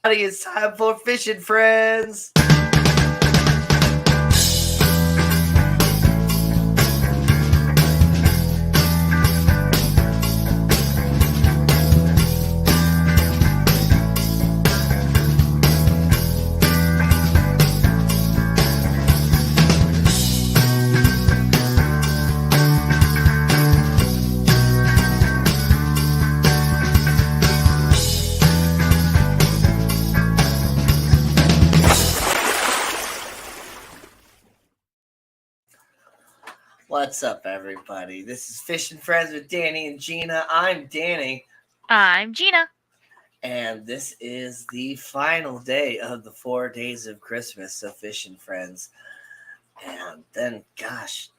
It's time for Fishing Friends. What's up, everybody? This is Fishing Friends with Danny and Gina. I'm Danny. I'm Gina. And this is the final day of the 4 days of Christmas of Fishing Friends. And then, gosh,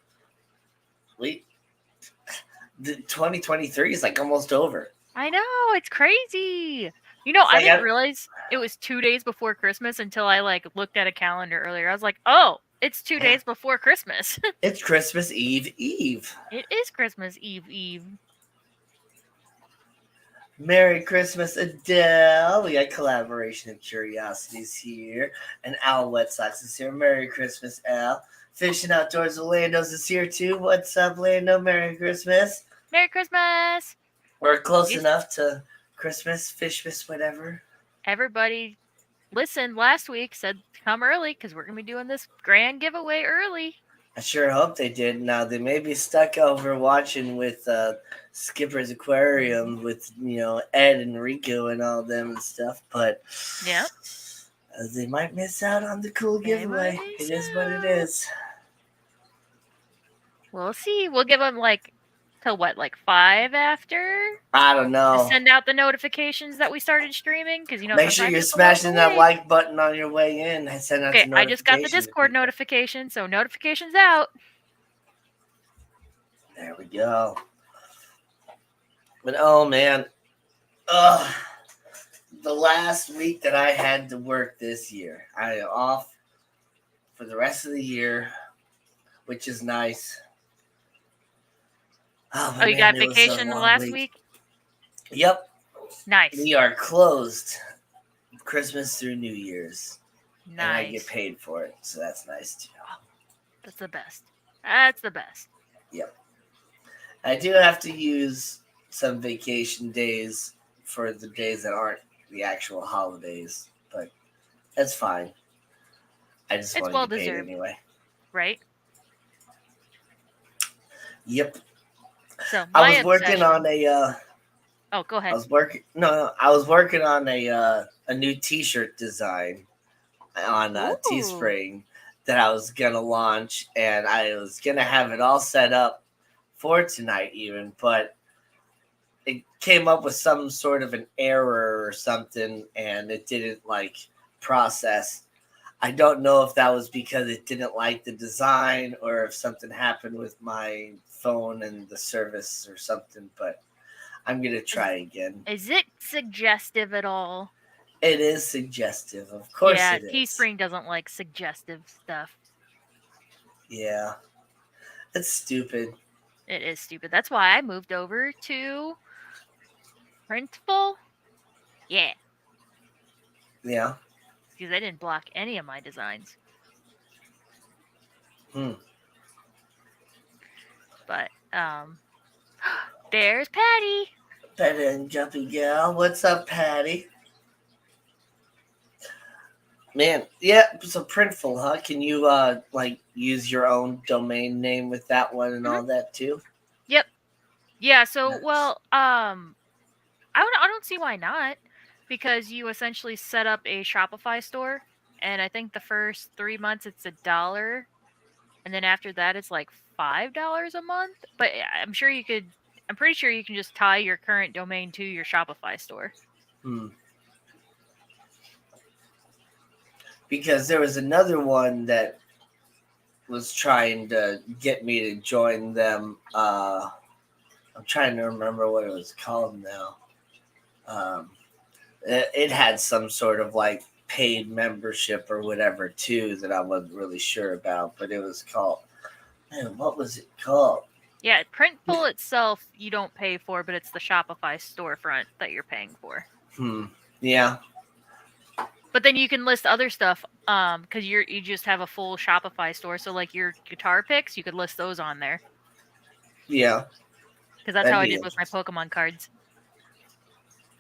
the 2023 is like almost over. I know, it's crazy. I didn't realize it was 2 days before Christmas until I looked at a calendar earlier. I was like, oh, it's 2 days before Christmas. It's Christmas Eve Eve. It is Christmas Eve. Merry Christmas, Adele. We got Collaboration and Curiosities here. And Al Wet Sox is here. Merry Christmas, Al. Fishing Outdoors Orlando's is here too. What's up, Lando? Merry Christmas. Merry Christmas. We're close enough to Christmas, Fishmas, whatever. Everybody listened last week, said come early because we're going to be doing this grand giveaway early. I sure hope they did. Now, they may be stuck over watching with Skipper's Aquarium with, Ed and Rico and all them and stuff, but yeah, they might miss out on the cool giveaway. It is what it is. We'll see. We'll give them till what, 5 after? I don't know. To send out the notifications that we started streaming because make sure you're smashing that like button on your way in. I send out the I just got the Discord notification, so notifications out. There we go. But oh man, the last week that I had to work this year, I am off for the rest of the year, which is nice. Oh, you got vacation the last week? Yep. Nice. We are closed Christmas through New Year's. Nice. And I get paid for it, so that's nice too. That's the best. That's the best. Yep. I do have to use some vacation days for the days that aren't the actual holidays, but that's fine. I just want to get paid anyway. Right? Yep. So I was working on a. Oh, go ahead. I was working on a new T-shirt design on Teespring that I was gonna launch, and I was gonna have it all set up for tonight, even, but it came up with some sort of an error or something, and it didn't process. I don't know if that was because it didn't like the design or if something happened with my phone and the service or something, but I'm going to try again. Is it suggestive at all? It is suggestive. Of course it is. Teespring doesn't like suggestive stuff. Yeah. That's stupid. It is stupid. That's why I moved over to Printful. Yeah. Yeah. Because they didn't block any of my designs. But, there's Patty. Patty and Jumpy Gal. What's up, Patty? Man, yeah, so Printful, huh? Can you, use your own domain name with that one and all that, too? Yep. Yeah, so, nice. Well, I don't see why not. Because you essentially set up a Shopify store, and I think the first 3 months it's $1, and then after that it's $5 a month. But I'm pretty sure you can just tie your current domain to your Shopify store. Because there was another one that was trying to get me to join them. I'm trying to remember what it was called now. It had some sort of paid membership or whatever too that I wasn't really sure about, but it was called, man, what was it called? Yeah, Printful itself you don't pay for, but it's the Shopify storefront that you're paying for. Yeah. But then you can list other stuff, because you just have a full Shopify store. So like your guitar picks, you could list those on there. Yeah, Because that's how that'd I be did with my interesting. Pokemon cards.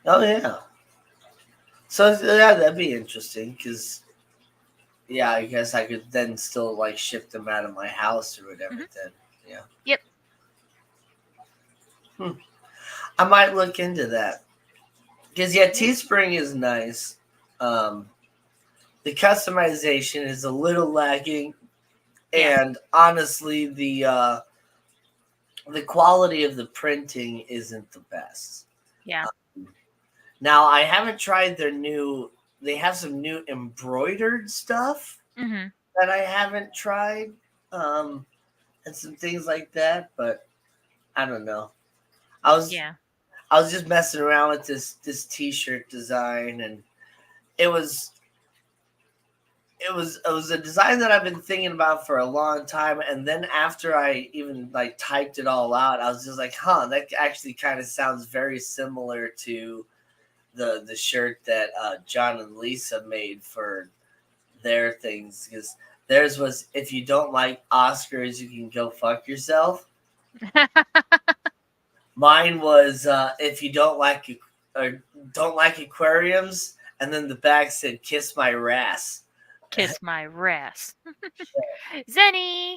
Oh yeah. So yeah, that'd be interesting because yeah, I guess I could then still like ship them out of my house or whatever. Hmm. Then yeah, Yep. hmm. I might look into that because yeah, Yep. Teespring is nice. Um, the customization is a little lacking, Yeah. and honestly, the quality of the printing isn't the best. Yeah. Now I haven't tried their new. They have some new embroidered stuff Hmm. that I haven't tried, um, and some things like that. But I don't know. I was Yeah. I was just messing around with this T-shirt design, and it was it was a design that I've been thinking about for a long time. And then after I even like typed it all out, I was just like, huh, that actually kind of sounds very similar to the shirt that John and Lisa made for their things, because theirs was, if you don't like Oscars, you can go fuck yourself. Mine was if you don't like or don't like aquariums, and then the back said kiss my rass. Kiss my rass. Zenny!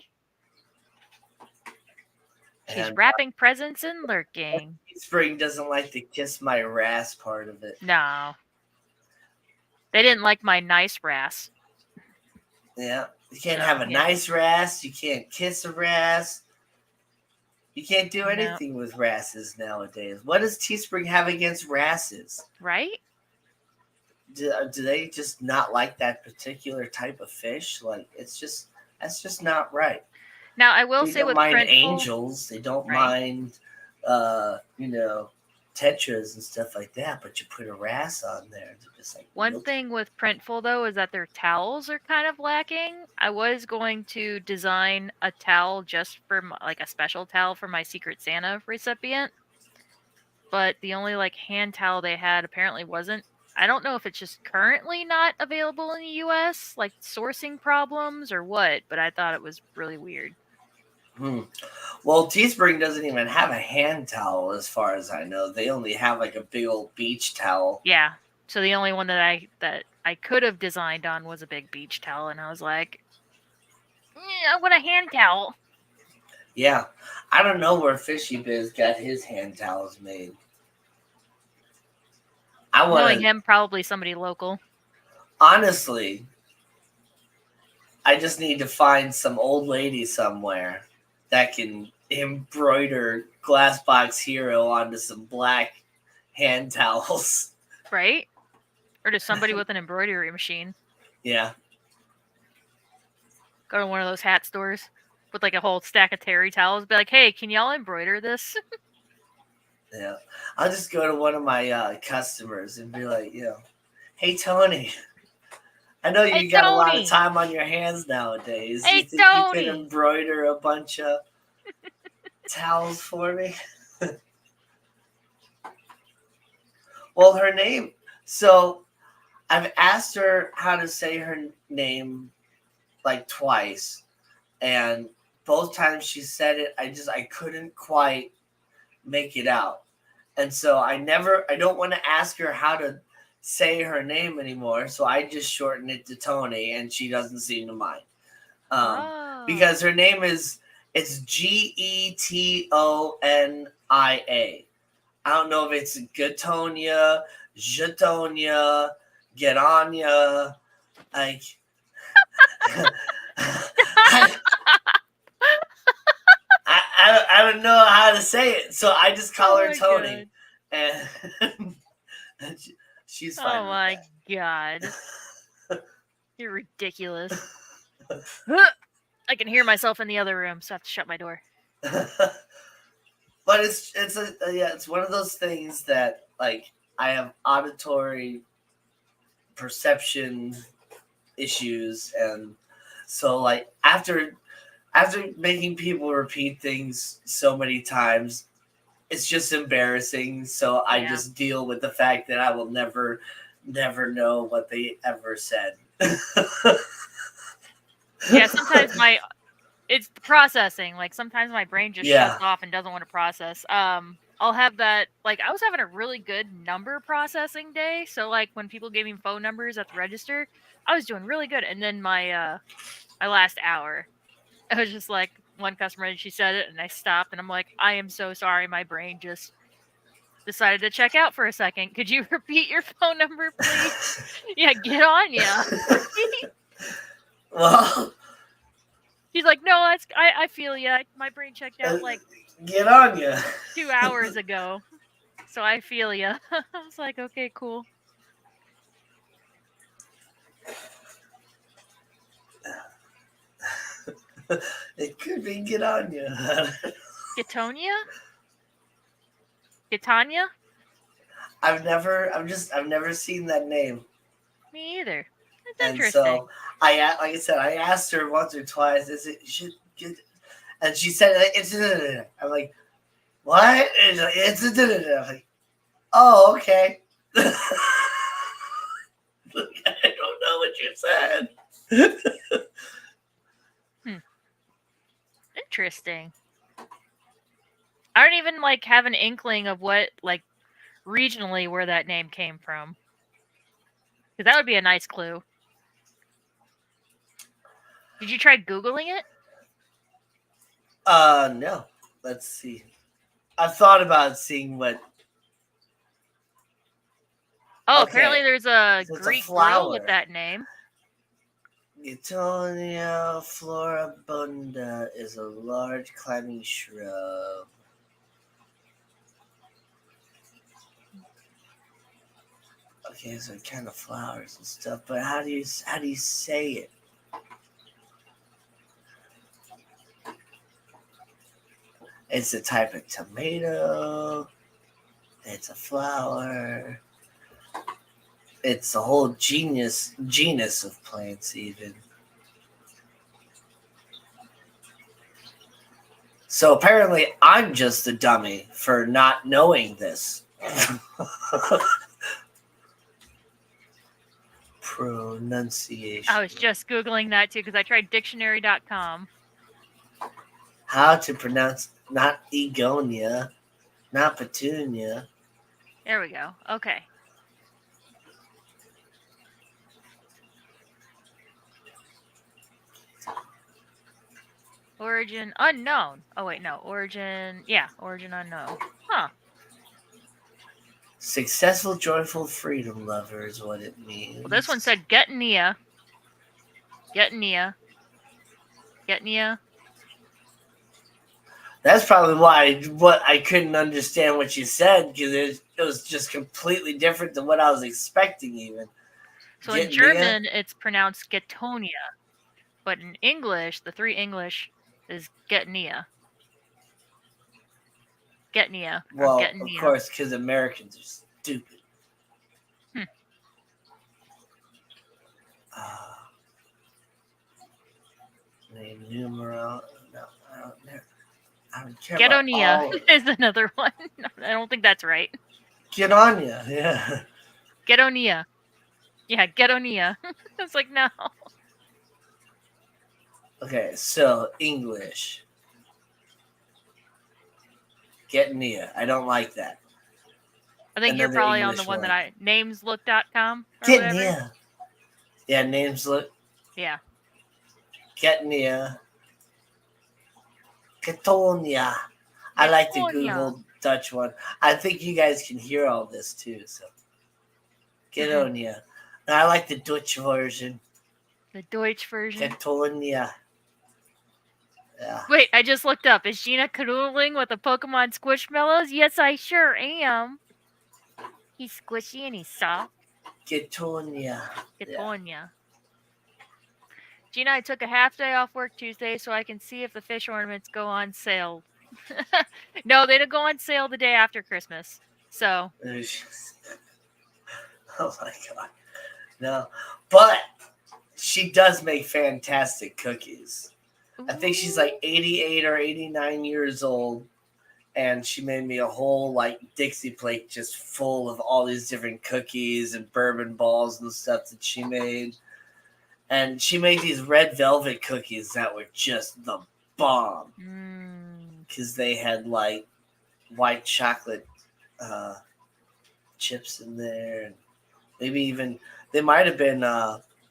She's And wrapping presents and lurking. Spring doesn't like the kiss my rass part of it. No. They didn't like my nice rass. Yeah, you can't So, have a yeah. nice rass. You can't kiss a rass. You can't do No. anything with rasses nowadays. What does Teespring have against rasses? Right? Do they just not like that particular type of fish? Like it's just that's just not right. Now, I will They say don't with mind Printful, angels. They don't right? mind, you know, tetras and stuff like that. But you put a wrasse on there, they're just like One real. thing with Printful, though, is that their towels are kind of lacking. I was going to design a towel just for like a special towel for my Secret Santa recipient, but the only like hand towel they had apparently wasn't. I don't know if it's just currently not available in the US, like sourcing problems or what, but I thought it was really weird. Hmm. Well, Teespring doesn't even have a hand towel, as far as I know. They only have like a big old beach towel. Yeah. So the only one that I could have designed on was a big beach towel, and I was like, I want a hand towel. Yeah, I don't know where Fishy Biz got his hand towels made. I want Knowing to him, probably somebody local. honestly. I just need to find some old lady somewhere that can embroider Glassbox Hero onto some black hand towels. Right? Or just somebody with an embroidery machine. Yeah, Go to one of those hat stores with like a whole stack of terry towels. Be like, hey, can y'all embroider this? yeah. I'll just go to one of my customers and be like, hey Tony, I know Hey, you got a lot of Tony! time on your hands nowadays. You Hey, think you could Tony! embroider a bunch of towels for me? Well, her name. So I've asked her how to say her name like twice, and both times she said it, I couldn't quite make it out. And so I don't want to ask her how to say her name anymore, so I just shorten it to Tony, and she doesn't seem to mind. Oh. Because her name is, it's Getonia. I don't know if it's Gatonia, Jatonia, Get on ya. Like, I, I don't know how to say it, so I just call Oh her my Tony, god. and she's Oh fine with my god. You're ridiculous. I can hear myself in the other room, so I have to shut my door. that. But it's one of those things that like I have auditory perception issues, and so like after making people repeat things so many times, it's just embarrassing. So I Yeah. just deal with the fact that I will never never know what they ever said. Yeah, sometimes it's the processing. Like sometimes my brain just shuts Yeah. off and doesn't want to process. I'll have that like I was having a really good number processing day. So like when people gave me phone numbers at the register, I was doing really good. And then my last hour, I was just like one customer and she said it and I stopped and I'm like, I am so sorry, my brain just decided to check out for a second. Could you repeat your phone number, please? Yeah, get on ya. Well, She's like, no, I feel ya. My brain checked out like get on you. 2 hours ago. So I feel ya. I was like, okay, cool. It could be get on you. Gatonia? Gatanya? I've never seen that name, Me either. It's and interesting. so like I said, I asked her once or twice. Is it should get, and she said it's. I'm like, what? It's. I'm like, oh, okay. I don't know what you said. Interesting. I don't even like have an inkling of what like regionally where that name came from. Because that would be a nice clue. Did you try Googling it? No. Let's see. I've thought about seeing what. Oh, Okay, apparently there's a so it's a Greek grill with flower. that name. Gatonia floribunda is a large climbing shrub. Okay, so it kind of flowers and stuff, but how do you say it? It's a type of tomato. It's a flower. It's a whole genus of plants even. So apparently I'm just a dummy for not knowing this. Pronunciation. I was just Googling that too because I tried dictionary.com. How to pronounce not Egonia, not Petunia. There we go. Okay. Origin unknown. Oh wait, no. Origin unknown. Huh. Successful, joyful freedom lover is what it means. Well, this one said Getnia. Getnia. Getnia. That's probably what I couldn't understand what you said because it was just completely different than what I was expecting even. So in German, it's pronounced Getonia. But in English, the three English is Getnia. Getnia. Well, Getnia. of course, because Americans are stupid. Name numeral. No, I don't know. I don't care Getonia is another one. I don't think that's right. Get on ya, yeah. Getonia. Yeah, Getonia. It's like, no. Okay, so English. Getnia. I don't like that. I think Another you're probably English on the one that nameslook.com or Getnia. whatever. Yeah, names look. Yeah. Getnia. Getonia. I like the Google Dutch one. I think you guys can hear all this too. So Getonia. And I like the Dutch version. The Deutsch version. Getonia. Yeah. Wait, I just looked up. Is Gina canoodling with the Pokemon Squishmallows? Yes, I sure am. He's squishy and he's soft. Getonia. Getonia. Yeah. Gina, I took a half day off work Tuesday so I can see if the fish ornaments go on sale. No, they don't go on sale the day after Christmas. So. Oh my god. No. But she does make fantastic cookies. Ooh. I think she's like 88 or 89 years old. and she made me a whole like Dixie plate just full of all these different cookies and bourbon balls and stuff that she made. And she made these red velvet cookies that were just the bomb because they had like white chocolate uh, chips in there, and maybe even they might have been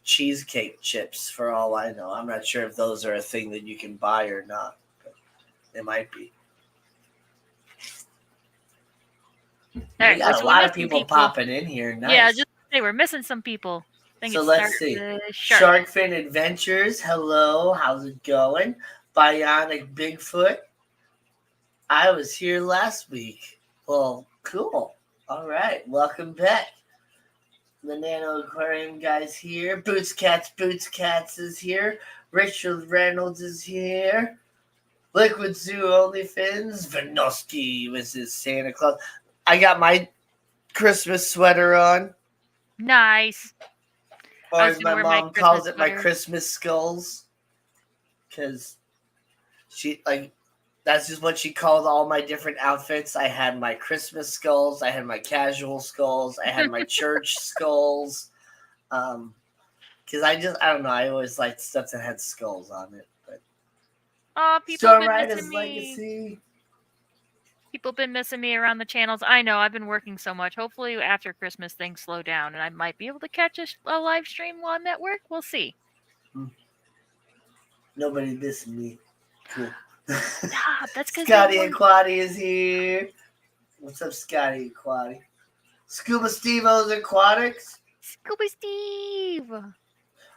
cheesecake chips for all I know. I'm not sure if those are a thing that you can buy or not, but they might be. All We right, got a so we lot of missed some people people. popping in here. Yeah, Nice. just say we're missing some people. I think So it let's starts see. with Shark. Sharkfin Adventures. Hello. How's it going? Bionic Bigfoot. I was here last week. Well, cool. All right. Welcome back. The Nano Aquarium guy's here. Boots Cats is here. Richard Reynolds is here. Liquid Zoo Only Fins. Vanoski was his Santa Claus. I got my Christmas sweater on. Nice. Or I was as gonna my wear my mom Christmas calls it, my sweater. Christmas skulls. Because she, like, that's just what she called all my different outfits. I had my Christmas skulls. I had my casual skulls. I had my church skulls. Because I don't know. I always liked stuff that had skulls on it. But Oh, people have Storm been missing Rider's me. Legacy. People have been missing me around the channels. I know, I've been working so much. Hopefully, after Christmas, things slow down and I might be able to catch a live stream while I'm at work. We'll see. Nobody missing me. Cool. Stop. That's because Scotty Aquati is here. What's up, Scotty Aquati? Scuba Stevo's Aquatics. Scooby Steve.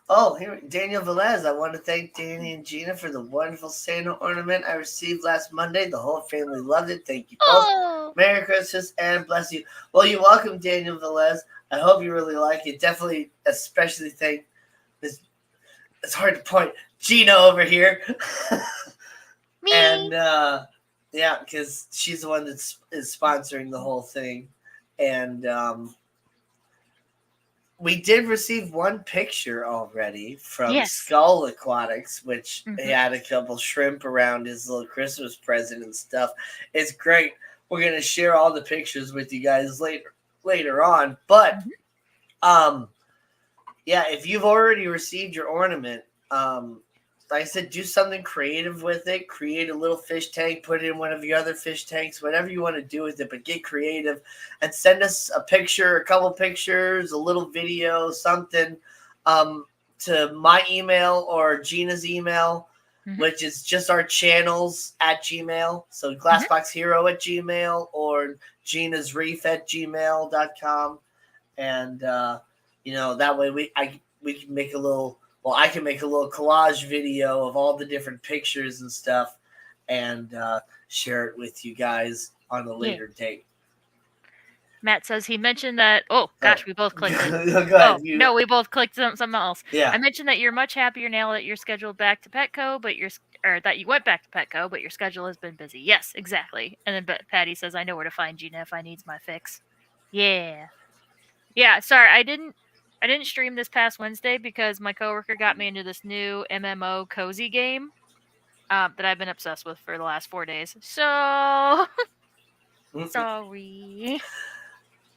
Oh, here, Daniel Velez. I want to thank Danny and Gina for the wonderful Santa ornament I received last Monday. The whole family loved it. Thank you both. Oh. Merry Christmas and bless you. Well, you're welcome, Daniel Velez. I hope you really like it. Definitely, especially thank this. It's hard to point Gina over here. Me. And yeah, because she's the one that is sponsoring the whole thing. And we did receive one picture already from Skull Aquatics, which he had a couple shrimp around his little Christmas present and stuff. It's great. We're gonna share all the pictures with you guys later on. But yeah, if you've already received your ornament, like I said, do something creative with it. Create a little fish tank, put it in one of your other fish tanks, whatever you want to do with it, but get creative and send us a picture, a couple pictures, a little video, something to my email or Gina's email, which is just our channels at Gmail. So glassboxhero at Gmail or Gina's Reef at gmail.com. And, that way we can make a little... Well, I can make a little collage video of all the different pictures and stuff and share it with you guys on a later date. Matt says he mentioned that... Oh, gosh, we both clicked it. Go ahead. No, we both clicked something else. Yeah. I mentioned that you're much happier now that you're scheduled back to Petco, or that you went back to Petco, but your schedule has been busy. Yes, exactly. And then Patty says, I know where to find Gina if I needs my fix. Yeah. Yeah, sorry, I didn't stream this past Wednesday because my coworker got me into this new MMO cozy game that I've been obsessed with for the last 4 days. So sorry.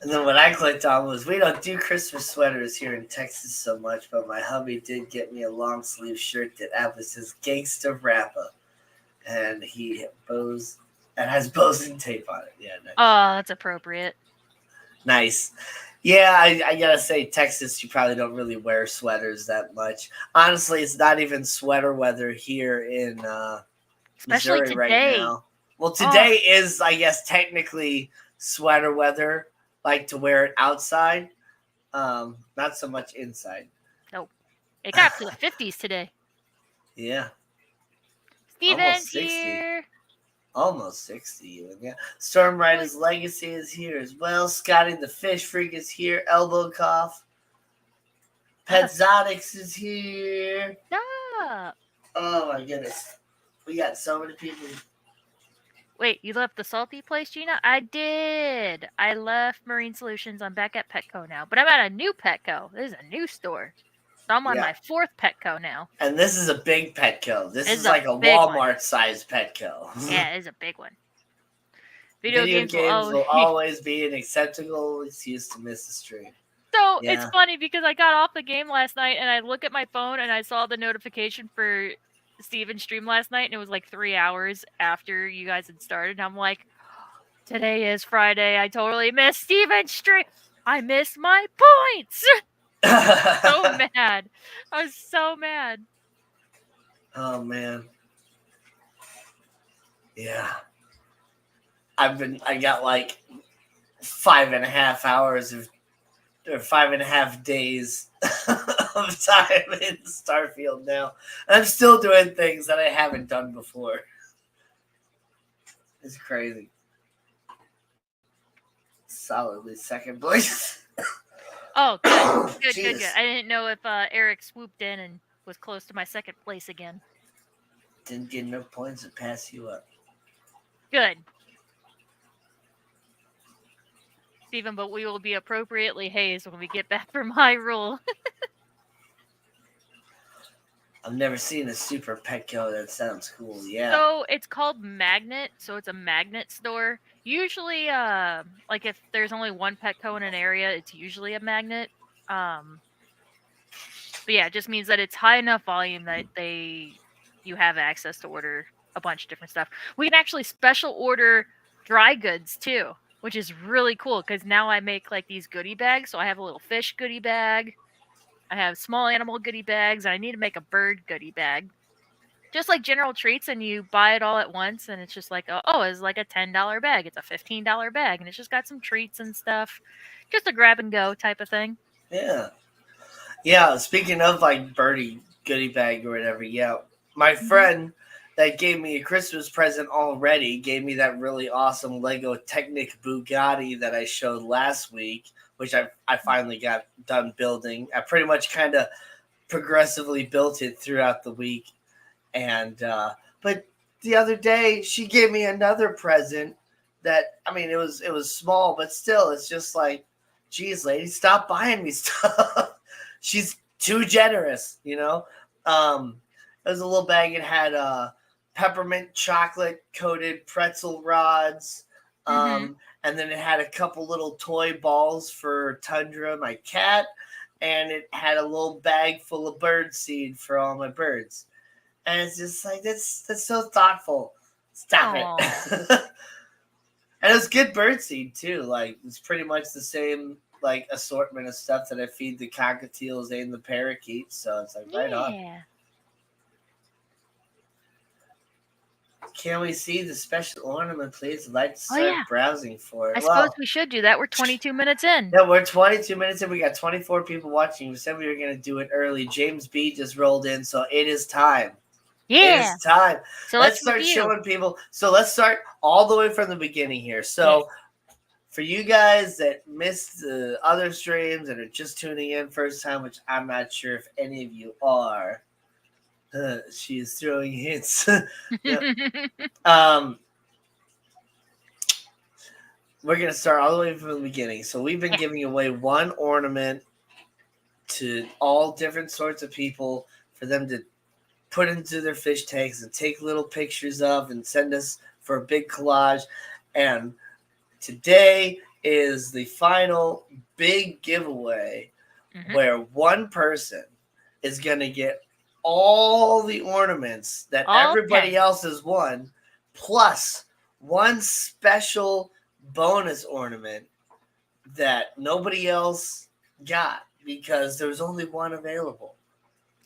And then what I clicked on was, we don't do Christmas sweaters here in Texas so much, but my hubby did get me a long sleeve shirt that was his Gangsta Rapper, and has bows and tape on it. Yeah. Nice. Oh, that's appropriate. Nice. Yeah, I gotta say, Texas, you probably don't really wear sweaters that much. Honestly, it's not even sweater weather here in Missouri right now. Well, today is, I guess, technically sweater weather, like to wear it outside, not so much inside. Nope. It got up to the 50s today. Yeah. Steven's here. Almost 60 even, yeah. Storm Rider's Legacy is here as well. Scotty the Fish Freak is here. Elbow Cough. Petzotics is here. Stop. Oh my goodness. We got so many people. Wait, you left the salty place, Gina? I did. I left Marine Solutions. I'm back at Petco now. But I'm at a new Petco. This is a new store. So I'm on my 4th Petco now. And this is a big Petco. This is like a Walmart-sized Petco. Yeah, it is a big one. Video Video games will games always. will always be an acceptable excuse to miss the stream. So it's Yeah. funny because I got off the game last night and I look at my phone and I saw the notification for Steven's stream last night and it was like 3 hours after you guys had started. And I'm like, today is Friday. I totally missed Steven's stream. I missed my points. So mad. I was so mad. Oh man. Yeah. I got like 5.5 hours of or 5.5 days of time in Starfield now. I'm still doing things that I haven't done before. It's crazy. Solidly second place. Oh, good. Good, good, good. Jesus. I didn't know if Eric swooped in and was close to my second place again. Didn't get enough points to pass you up. Good. Steven, but we will be appropriately hazed when we get back from Hyrule. I've never seen a super Petco. That sounds cool. Yeah. So it's called Magnet, so it's a magnet store. Usually, like if there's only one Petco in an area, it's usually a magnet. But yeah, it just means that it's high enough volume that you have access to order a bunch of different stuff. We can actually special order dry goods too, which is really cool because now I make like these goodie bags. So I have a little fish goodie bag, I have small animal goodie bags, and I need to make a bird goodie bag. Just like General Treats, and you buy it all at once, and it's just like, oh, it's like a $10 bag. It's a $15 bag, and it's just got some treats and stuff. Just a grab and go type of thing. Yeah. Yeah. Speaking of like birdie goodie bag or whatever, yeah. My friend that gave me a Christmas present already gave me that really awesome Lego Technic Bugatti that I showed last week, which I finally got done building. I pretty much kind of progressively built it throughout the week. And but the other day she gave me another present that, I mean, it was small, but still it's just like, geez, lady, stop buying me stuff. She's too generous, you know. It was a little bag. It had peppermint chocolate coated pretzel rods. Mm-hmm. And then it had a couple little toy balls for Tundra, my cat, and it had a little bag full of bird seed for all my birds. And it's just like, that's so thoughtful. Stop it. And it was good bird seed too. Like, it's pretty much the same like assortment of stuff that I feed the cockatiels and the parakeets. So it's like right on. Yeah. Can we see the special ornament, please? I'd like to start browsing for it. I suppose we should do that. We're 22 minutes in. Yeah, we're 22 minutes in. We got 24 people watching. We said we were going to do it early. James B just rolled in, so it is time. Yeah. It is time. So let's start showing people. So let's start all the way from the beginning here. So for you guys that missed the other streams and are just tuning in first time, which I'm not sure if any of you are, she is throwing hints. We're going to start all the way from the beginning. So we've been giving away one ornament to all different sorts of people for them to put into their fish tanks and take little pictures of and send us for a big collage. And today is the final big giveaway where one person is going to get all the ornaments that everybody else has won, plus one special bonus ornament that nobody else got because there was only one available.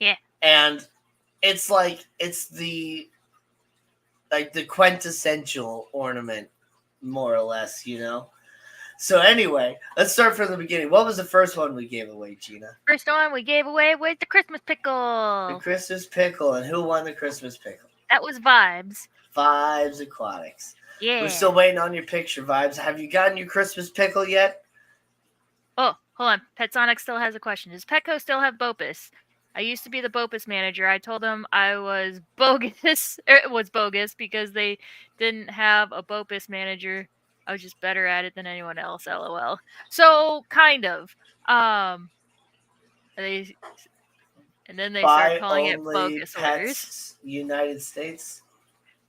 Yeah. And it's like, it's the quintessential ornament, more or less, you know? So anyway, let's start from the beginning. What was the first one we gave away, Gina? First one we gave away was the Christmas pickle. The Christmas pickle. And who won the Christmas pickle? That was Vibes. Vibes Aquatics. Yeah. We're still waiting on your picture, Vibes. Have you gotten your Christmas pickle yet? Oh, hold on. PetSonic still has a question. Does Petco still have Bopus? I used to be the Bopus manager. I told them I was bogus. It was bogus because they didn't have a Bopus manager. I was just better at it than anyone else, LOL. So, kind of. And then they started calling it bogus orders. United States?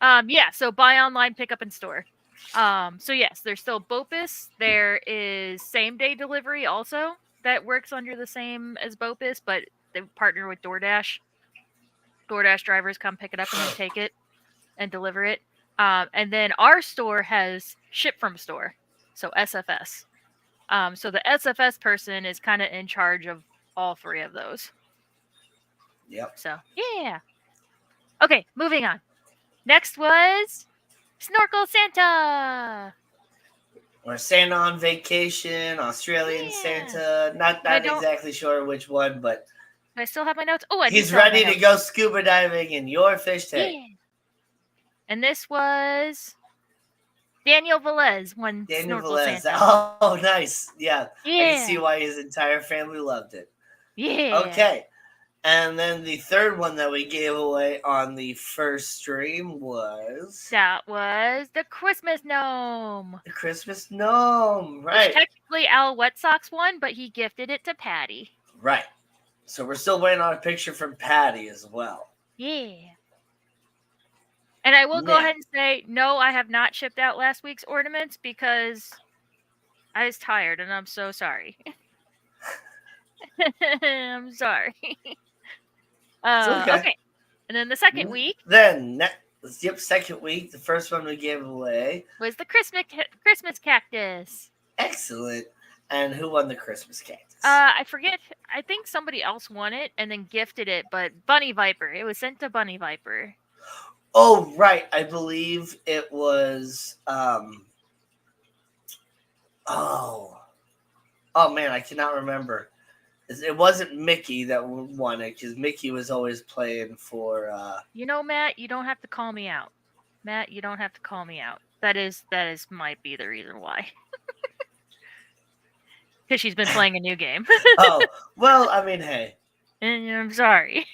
Yeah, so buy online, pick up in store. So yes, there's still Bopus. There is same day delivery also that works under the same as Bopus, but they partner with DoorDash. DoorDash drivers come pick it up and then take it and deliver it. And then our store has ship from store, so SFS. So the SFS person is kind of in charge of all three of those. Yep. So yeah. Okay, moving on. Next was Snorkel Santa. Or Santa on vacation, Australian Yeah. Santa. Not I not don't. exactly sure which one, but I still have my notes. Oh, I do he's still have my ready to notes. go scuba diving in your fish tank. Yeah. And this was Daniel Velez won Daniel Snorkel Velez. Santa. Oh, nice. Yeah, I can see Yeah. why his entire family loved it. Yeah. Okay. And then the third one that we gave away on the first stream was That was the Christmas gnome. the Christmas gnome. Which Right. technically Al Wet Sox won, but he gifted it to Patty. Right. So we're still waiting on a picture from Patty as well. Yeah. And I will go Now, ahead and say, no, I have not shipped out last week's ornaments because I was tired and I'm so sorry. I'm sorry. it's okay. Okay. And then the second week Then, yep, second week, the first one we gave away. was the Christmas cactus. Excellent. And who won the Christmas cactus? I forget. I think somebody else won it and then gifted it, but Bunny Viper. It was sent to Bunny Viper. Oh, right. I believe it was. Oh. Oh, man, I cannot remember. It wasn't Mickey that won it because Mickey was always playing for. You know, Matt, you don't have to call me out. Matt, you don't have to call me out. That is might be the reason why. Because she's been playing a new game. Oh, well, I mean, hey. And I'm sorry.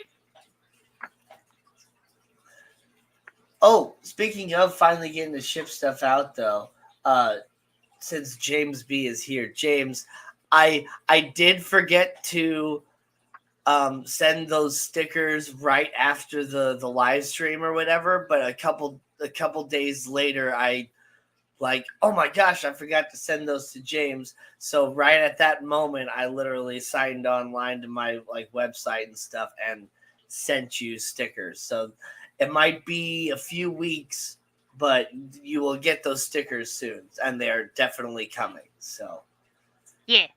Oh, speaking of finally getting the ship stuff out, though, since James B is here, James, I did forget to send those stickers right after the live stream or whatever, but a couple days later, I like, oh my gosh, I forgot to send those to James. So right at that moment, I literally signed online to my like website and stuff and sent you stickers. So it might be a few weeks, but you will get those stickers soon, and they're definitely coming. So Yeah.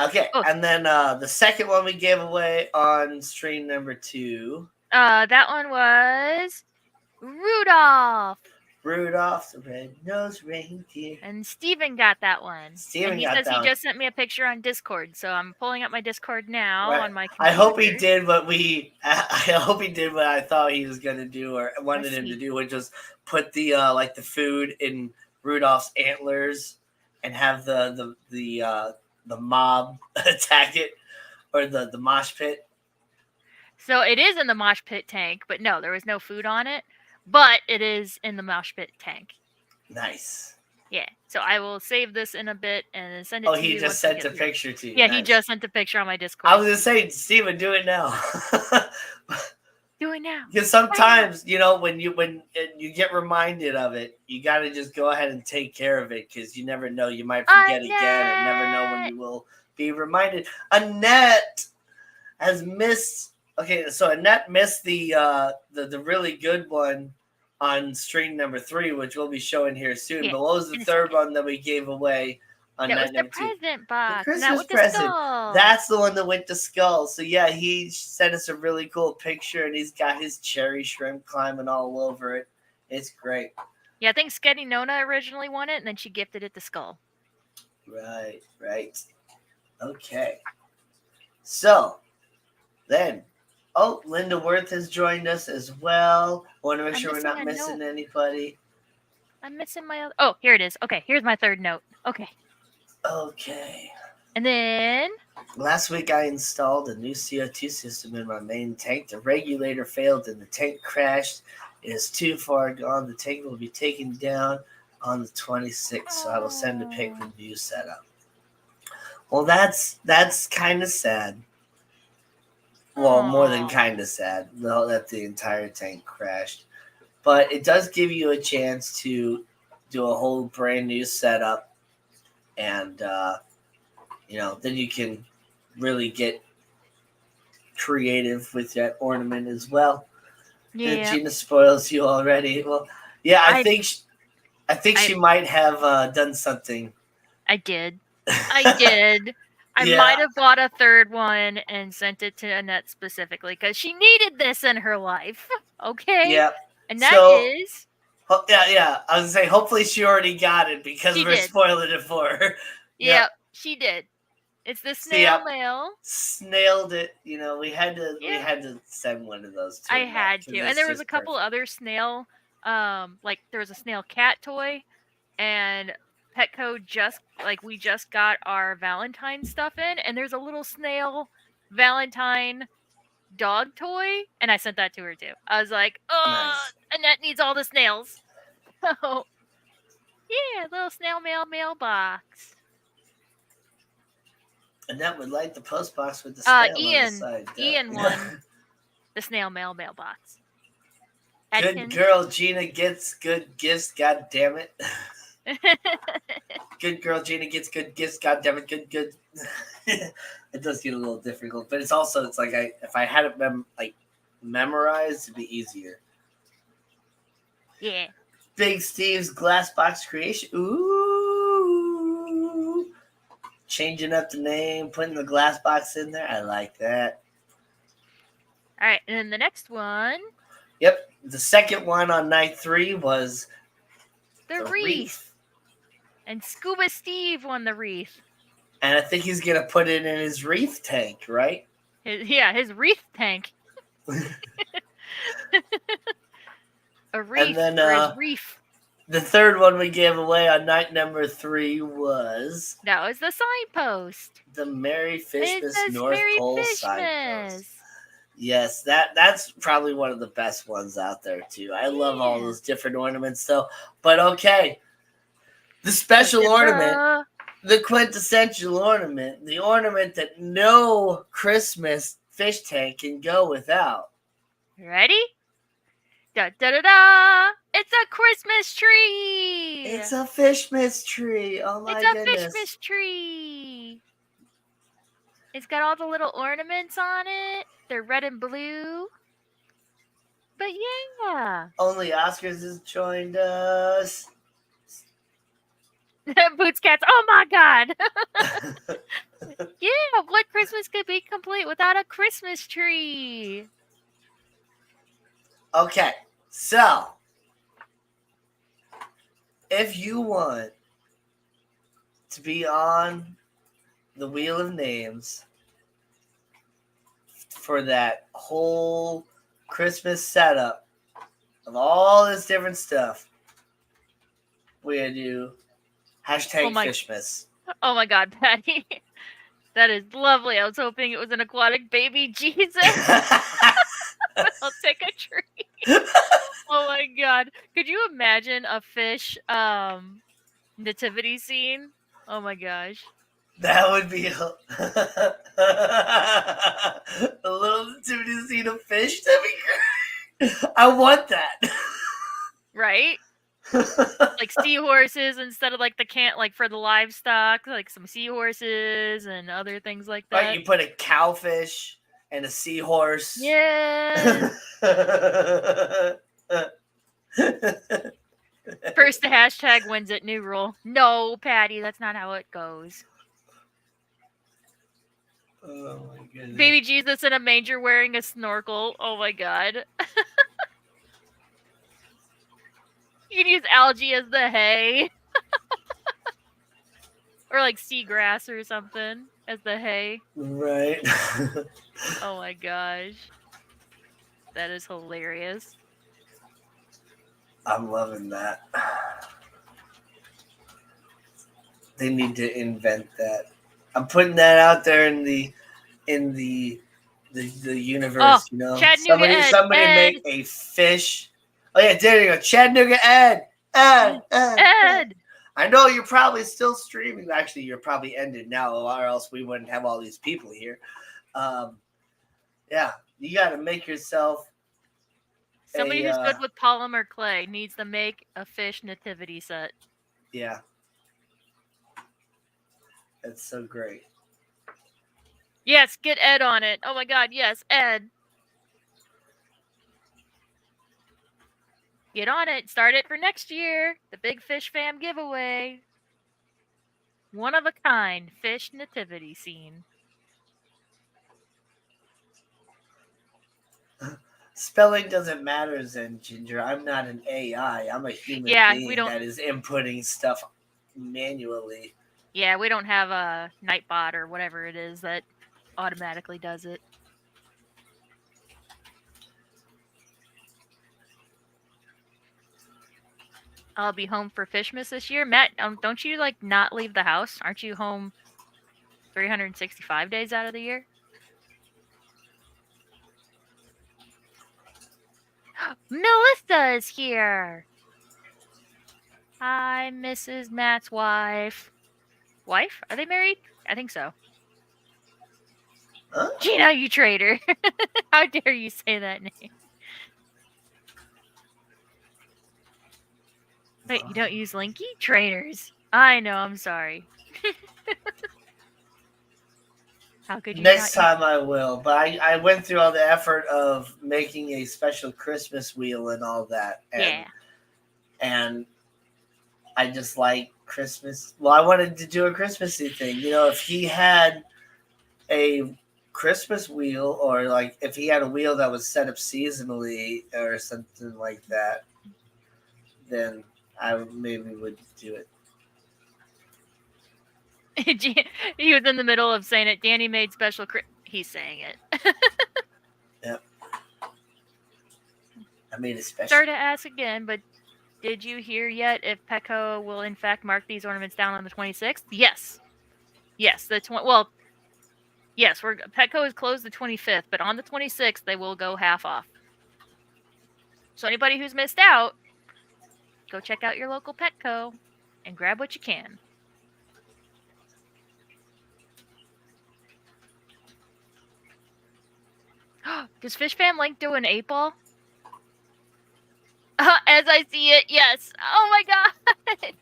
okay, Oh, and then the second one we gave away on stream number 2. that one was Rudolph. Rudolph the Red-Nosed Reindeer. And Steven got that one. Steven And he got says that he one. just sent me a picture on Discord, so I'm pulling up my Discord now Right. on my computer. I hope he did what I hope he did what I thought he was gonna do or wanted him to do, which was put the like the food in Rudolph's antlers and have the mob attack it, or the mosh pit. So it is in the mosh pit tank, but no, there was no food on it. But it is in the mosh pit tank. Nice. Yeah. So I will save this in a bit and send it to you. Oh, he just sent a picture to you. Yeah, nice. He just sent a picture on my Discord. I was gonna say, Steven, do it now. Do it now. Because sometimes, when you get reminded of it, you got to just go ahead and take care of it, because you never know. You might forget again and never know when you will be reminded. Annette has missed. Okay, so Annette missed the really good one on stream number 3, which we'll be showing here soon. Yeah, but what was the third one that we gave away on that night was number the 2? present box. The Christmas present. That's the one that went to Skull. So yeah, he sent us a really cool picture, and he's got his cherry shrimp climbing all over it. It's great. Yeah, I think Sketty Nona originally won it, and then she gifted it to Skull. Right. Okay. So then, Linda Worth has joined us as well. I want to make sure we're not missing anybody. I'm missing my other. Oh, here it is. Okay, here's my third note. Okay. And then last week I installed a new CO2 system in my main tank. The regulator failed and the tank crashed. It is too far gone. The tank will be taken down on the 26th, so I will send a pic with view setup. Well, that's kind of sad. Well, more than kind of sad that the entire tank crashed. But it does give you a chance to do a whole brand new setup, and then you can really get creative with that ornament as well. And Yeah. Gina spoils you already. Well, yeah, I I think I think I she might have done something. I did. I did. I Yeah, might have bought a third one and sent it to Annette specifically because she needed this in her life. Okay? yeah. And that So, is yeah. I was gonna say, hopefully she already got it because she we're did. spoiling it for her. Yep. Yep, she did. It's the See, snail yep. mail. Snailed it. We Yeah, had to send one of those to I Annette had to. because And it's there was a just couple perfect. other snail like there was a snail cat toy and Petco just like we just got our Valentine stuff in and there's a little snail Valentine dog toy and I sent that to her too. I was like, Nice. Annette needs all the snails. So yeah, little snail mailbox. Annette would like the post box with the snail on the Ian side. Ian won the snail mailbox. Good Adkins. girl, Gina gets good gifts. God damn it. Good girl, Gina gets good gifts. God damn it, good. It does get a little difficult, but it's like if I had it memorized, it'd be easier. Yeah. Big Steve's glass box creation. Ooh, changing up the name, putting the glass box in there. I like that. All right, and then the next one, Yep, the second one on night 3 was the the wreath. wreath. And Scuba Steve won the wreath. And I think he's going to put it in his wreath tank, right? His wreath tank. A And wreath then for his reef. the third one we gave away on night number 3 was That was the signpost. the Merry And it Fishmas says North Merry Pole signpost. Fishmas. Yes, that's probably one of the best ones out there too. I love all Yeah. those different ornaments though. But okay, the special ornament, the quintessential ornament, the ornament that no Christmas fish tank can go without. Ready? Da da da da! It's a Christmas tree! It's a Fishmas tree. Oh It's my a goodness. Fishmas tree! It's got all the little ornaments on it. They're red and blue. But yeah. Only Oscars has joined us. Boots Cats. Oh my god! Yeah, what Christmas could be complete without a Christmas tree? Okay, so if you want to be on the Wheel of Names for that whole Christmas setup of all this different stuff, we're going to do hashtag Fishmas. Oh my god, Patty. That is lovely. I was hoping it was an aquatic baby Jesus. I'll take a tree. Oh my god. Could you imagine a fish nativity scene? Oh my gosh. That would be a little nativity scene of fish. That'd be great. I want that. Right? Like seahorses instead of like the can't like for the livestock, like some seahorses and other things like that. Right, you put a cowfish and a seahorse. Yeah. First the hashtag wins at new rule. No, Patty, that's not how it goes. Oh my goodness. Baby Jesus in a manger wearing a snorkel. Oh my god. You can use algae as the hay. Or like seagrass or something as the hay. Right. Oh my gosh. That is hilarious. I'm loving that. They need to invent that. I'm putting that out there in the universe, you know. Chattanooga Somebody Ed. make a fish. Oh yeah, there you go. Chattanooga Ed. Ed. I know you're probably still streaming. Actually, you're probably ended now, or else we wouldn't have all these people here. Yeah, you got to make yourself Somebody who's good with polymer clay needs to make a fish nativity set. Yeah, that's so great. Yes, get Ed on it. Oh my god, yes, Ed. Get on it. Start it for next year. The Big Fish Fam giveaway. One of a kind fish nativity scene. Spelling doesn't matter, Zen Ginger. I'm not an AI. I'm a human Yeah, we being don't. that is inputting stuff manually. Yeah, we don't have a Nightbot or whatever it is that automatically does it. I'll be home for Fishmas this year. Matt, don't you like not leave the house? Aren't you home 365 days out of the year? Melissa is here. Hi, Mrs. Matt's wife. Wife? Are they married? I think so. Huh? Gina, you traitor. How dare you say that name? Wait, you don't use Linky? Traitors. I know, I'm sorry. How could you Next not use. time I will. But I went through all the effort of making a special Christmas wheel and all that. Yeah. And I just like Christmas. Well, I wanted to do a Christmassy thing. You know, if he had a Christmas wheel, or like if he had a wheel that was set up seasonally or something like that, then I maybe would do it. He was in the middle of saying it. Danny made special. He's saying it. Yep. I made it special. Sorry to ask again, but did you hear yet if Petco will in fact mark these ornaments down on the 26th? Yes. Yes, well, yes, Petco is closed the 25th, but on the 26th they will go half off. So anybody who's missed out, go check out your local Petco and grab what you can. Does Fish Fam Link do an 8-ball? As I see it, yes. Oh my god!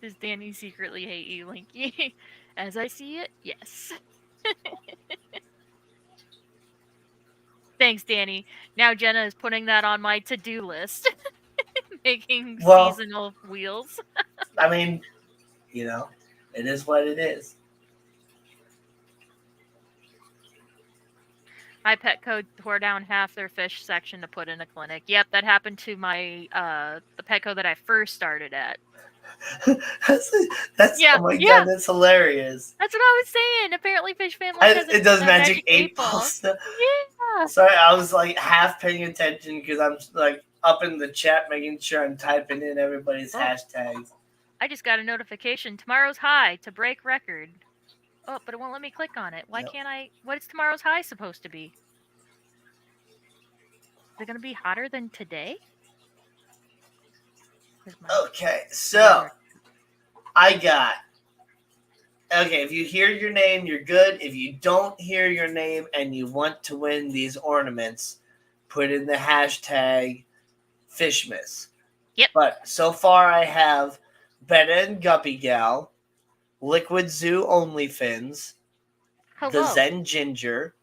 Does Danny secretly hate you, Linky? As I see it, yes. Thanks, Danny. Now Jenna is putting that on my to-do list. Making seasonal wheels. I mean, you know, it is what it is. My Petco tore down half their fish section to put in a clinic. Yep, that happened to my the Petco that I first started at. that's yeah, oh my god, that's hilarious. That's what I was saying. Apparently, Fish Family has it does magic 8-ball stuff. Yeah. Sorry, I was like half paying attention because I'm like up in the chat making sure I'm typing in everybody's hashtags. I just got a notification. Tomorrow's high to break record. Oh, but it won't let me click on it. Why can't I? What is tomorrow's high supposed to be? Is it going to be hotter than today? Okay, so I got. Okay, if you hear your name, you're good. If you don't hear your name and you want to win these ornaments, put in the hashtag Fishmas. Yep. But so far I have Betta and Guppy Gal, Liquid Zoo OnlyFins, The Zen Ginger,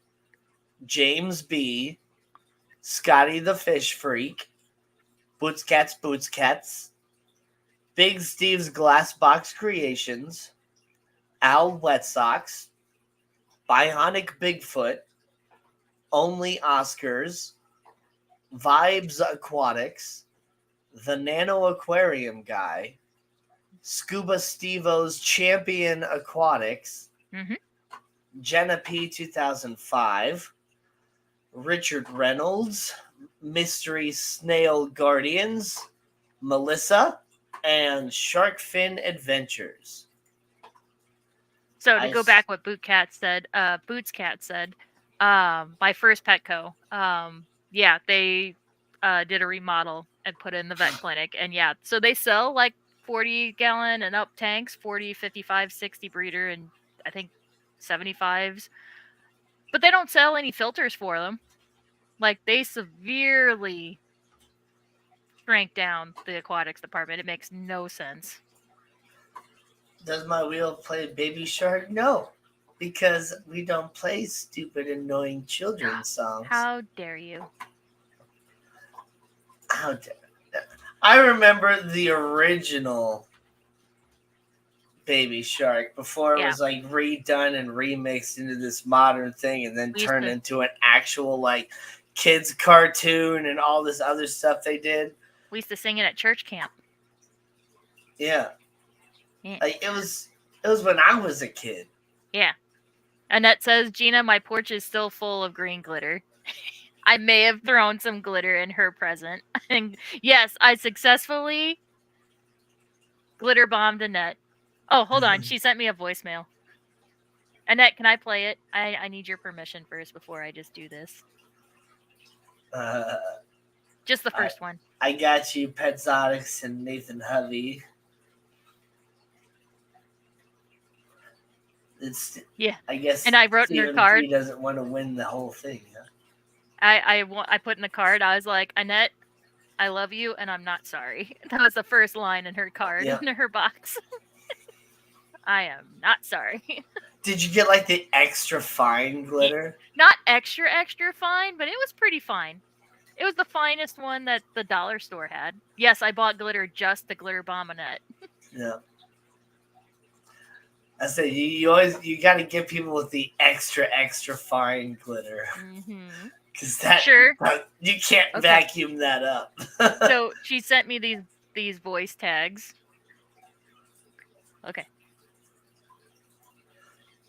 James B, Scotty the Fish Freak, Boots Cats, Big Steve's Glassbox Creations, Al Wet Socks, Bionic Bigfoot, Only Oscars, Vibes Aquatics, The Nano Aquarium Guy, Scuba Stevo's Champion Aquatics, Jenna P 2005, Richard Reynolds, Mystery Snail Guardians, Melissa, and Shark Fin Adventures. So to go back what Boots Cat said, my first Petco, they did a remodel and put in the vet clinic. And yeah, so they sell like 40-gallon and up tanks, 40, 55, 60 breeder, and I think 75s. But they don't sell any filters for them. Like, they severely shrank down the aquatics department. It makes no sense. Does my wheel play Baby Shark? No, because we don't play stupid, annoying children's songs. How dare you? How dare I remember the original Baby Shark before it Yeah. was like redone and remixed into this modern thing and then We used turned to- into an actual like kids cartoon and all this other stuff they did. We used to sing it at church camp. Yeah. Yeah. Like it was when I was a kid. Yeah. Annette says, Gina, my porch is still full of green glitter. I may have thrown some glitter in her present. And yes, I successfully glitter bombed Annette. Oh, hold on. She sent me a voicemail. Annette, can I play it? I need your permission first before I just do this. Uh, Just the first one. I got you, Petzotics and Nathan Hovey. It's Yeah. I guess And I wrote in her Stephen card. P doesn't want to win the whole thing. Huh? I put in the card, I was like, Annette, I love you and I'm not sorry. That was the first line in her card, Yeah. in her box. I am not sorry. Did you get like the extra fine glitter? Not extra fine, but it was pretty fine. It was the finest one that the dollar store had. Yes, I bought glitter just to glitter bomb Annette. Yeah. I said you got to get people with the extra fine glitter Mm-hmm. because that Sure. you can't Okay. vacuum that up. So she sent me these voice tags. Okay.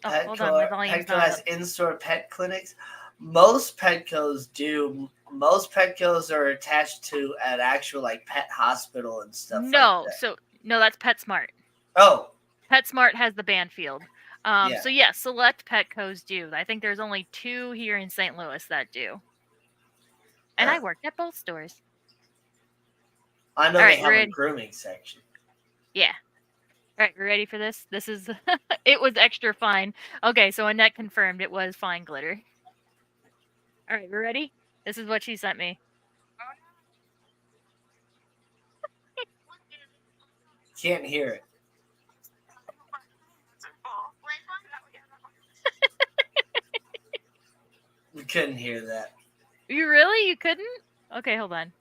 Oh, hold on, my volume's Petco not has up. in-store pet clinics. Most Petcos do. Most Petcos are attached to an actual like pet hospital and stuff. No, like that. so no, that's PetSmart. Oh, PetSmart has the Banfield. Yeah. So yes, select Petcos do. I think there's only 2 here in St. Louis that do. And I worked at both stores. I know All they right, have a ready? grooming section. Yeah. All right, you ready for this? This is it was extra fine. Okay, so Annette confirmed it was fine glitter. All right, we're ready? This is what she sent me. Can't hear it. We couldn't hear that. You really? You couldn't? Okay, hold on.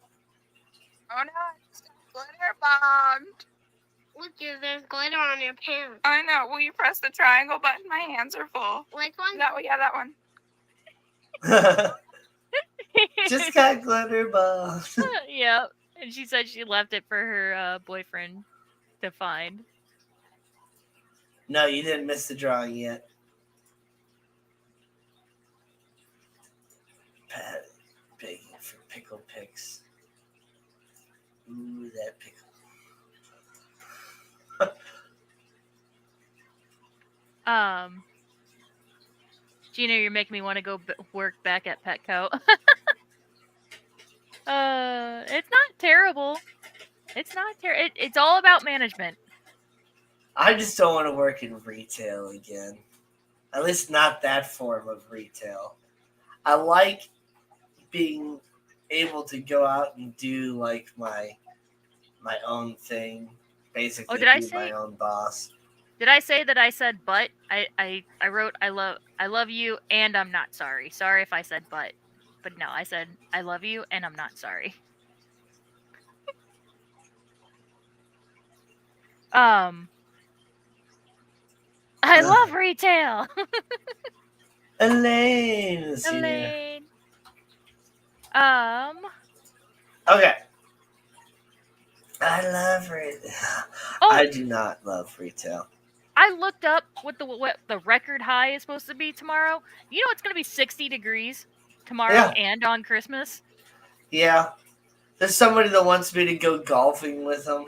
Oh no, it's glitter bombed. Look, there's glitter on your pants. I know. Will you press the triangle button? My hands are full. Which one? That one, yeah, that one. Just got glitter bomb. Yeah, and she said she left it for her boyfriend to find. No, you didn't miss the drawing yet. Pat begging for pickle picks. Ooh, that pickle. Gina, you're making me want to go work back at Petco. It's not terrible. It's not terrible. It's all about management. I just don't want to work in retail again. At least not that form of retail. I like being able to go out and do like my own thing. Basically, did I be say- my own boss. Did I say that I said but? I wrote I love you and I'm not sorry. Sorry if I said but. But no, I said I love you and I'm not sorry. I love retail. Elaine. Let's see here. Elaine. Okay. I love retail. Oh. I do not love retail. I looked up what the record high is supposed to be tomorrow. You know it's going to be 60 degrees tomorrow Yeah. and on Christmas. Yeah. There's somebody that wants me to go golfing with them.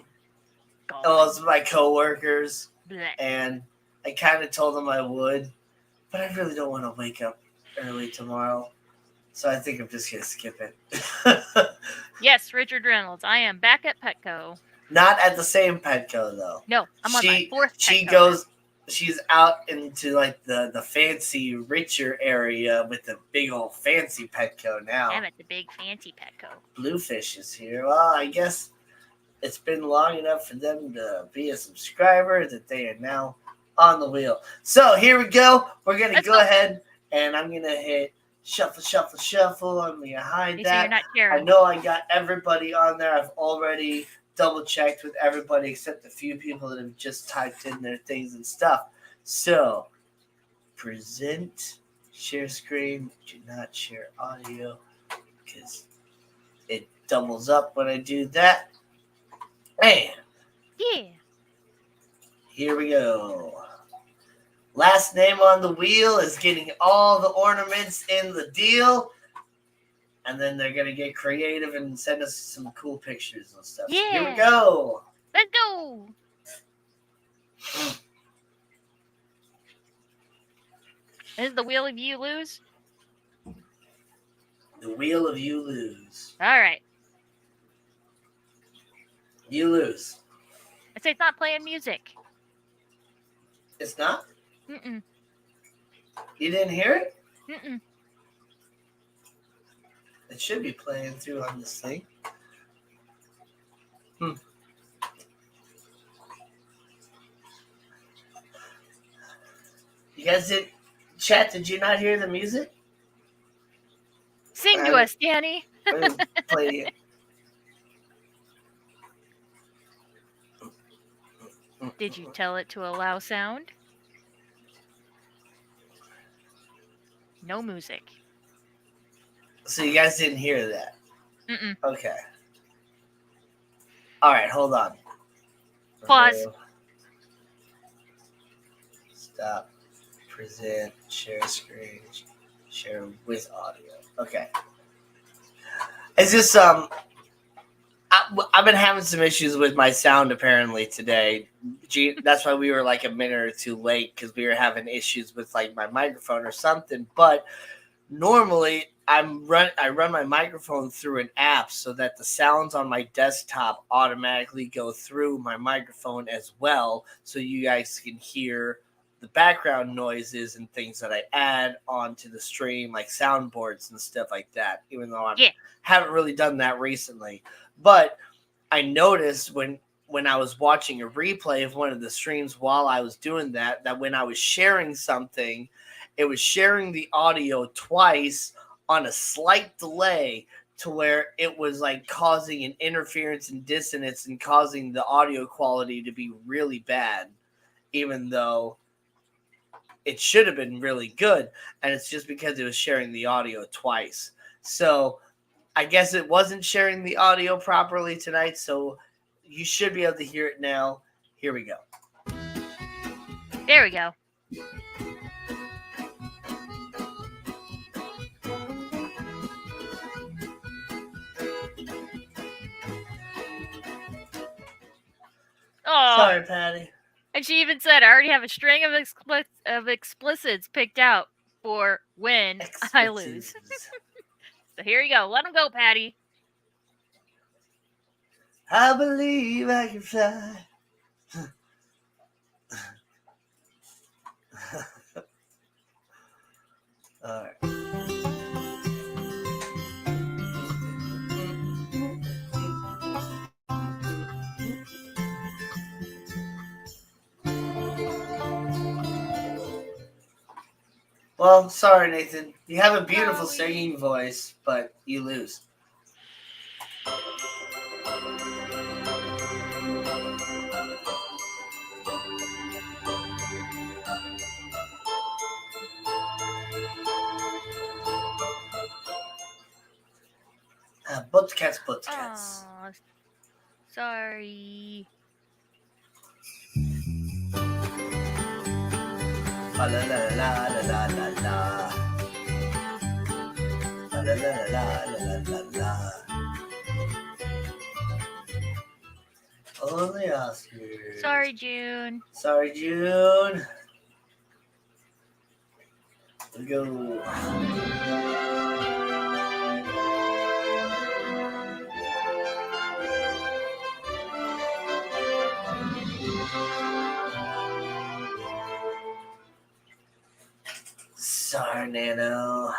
Oh, it's my coworkers. Blech. And I kind of told them I would, but I really don't want to wake up early tomorrow. So I think I'm just going to skip it. Yes, Richard Reynolds. I am back at Petco. Not at the same Petco, though. No, I'm on my fourth Petco. she's out into like the fancy, richer area with the big old fancy Petco now. I'm at the big fancy Petco. Bluefish is here. Well, I guess it's been long enough for them to be a subscriber that they are now on the wheel. So here we go. We're gonna Let's go go. ahead and I'm gonna hit shuffle, shuffle, shuffle. I'm gonna hide Okay, so you're that. not I sharing. know I got everybody on there. I've already double checked with everybody except a few people that have just typed in their things and stuff. So present, share screen, do not share audio because it doubles up when I do that. And Yeah. here we go. Last name on the wheel is getting all the ornaments in the deal. And then they're going to get creative and send us some cool pictures and stuff. So here we Yeah. go. Let's go. This is the wheel of you lose. The wheel of you lose. All right. You lose. I say it's not playing music. It's not? Mm-mm. You didn't hear it? Mm-mm. It should be playing through on this thing. You guys did chat? Did you not hear the music? Sing to us, Danny. I'm gonna play it. Did you tell it to allow sound? No music. So you guys didn't hear that? Mm-mm. Okay. All right, hold on. Pause. Stop. Present. Share screen. Share with audio. Okay. It's just I've been having some issues with my sound apparently today. That's why we were like a minute or two late because we were having issues with like my microphone or something. But normally I run my microphone through an app so that the sounds on my desktop automatically go through my microphone as well, so you guys can hear the background noises and things that I add onto the stream, like soundboards and stuff like that. Even though I haven't really done that recently, but I noticed when I was watching a replay of one of the streams while I was doing that when I was sharing something, it was sharing the audio twice on a slight delay to where it was like causing an interference and dissonance and causing the audio quality to be really bad, even though it should have been really good. And it's just because it was sharing the audio twice. So I guess it wasn't sharing the audio properly tonight. So you should be able to hear it now. Here we go. There we go. Oh, sorry, Patty. And she even said, I already have a string of explicits picked out for when I lose. So here you go. Let them go, Patty. I believe I can fly. All right. Well, sorry, Nathan. You have a beautiful singing voice, but you lose. Butts cats. Aw, sorry. La la la la la la la. La la la la la la la. Oh, the Oscars. Sorry, June. Sorry, June. Let's go. Sorry, Nano.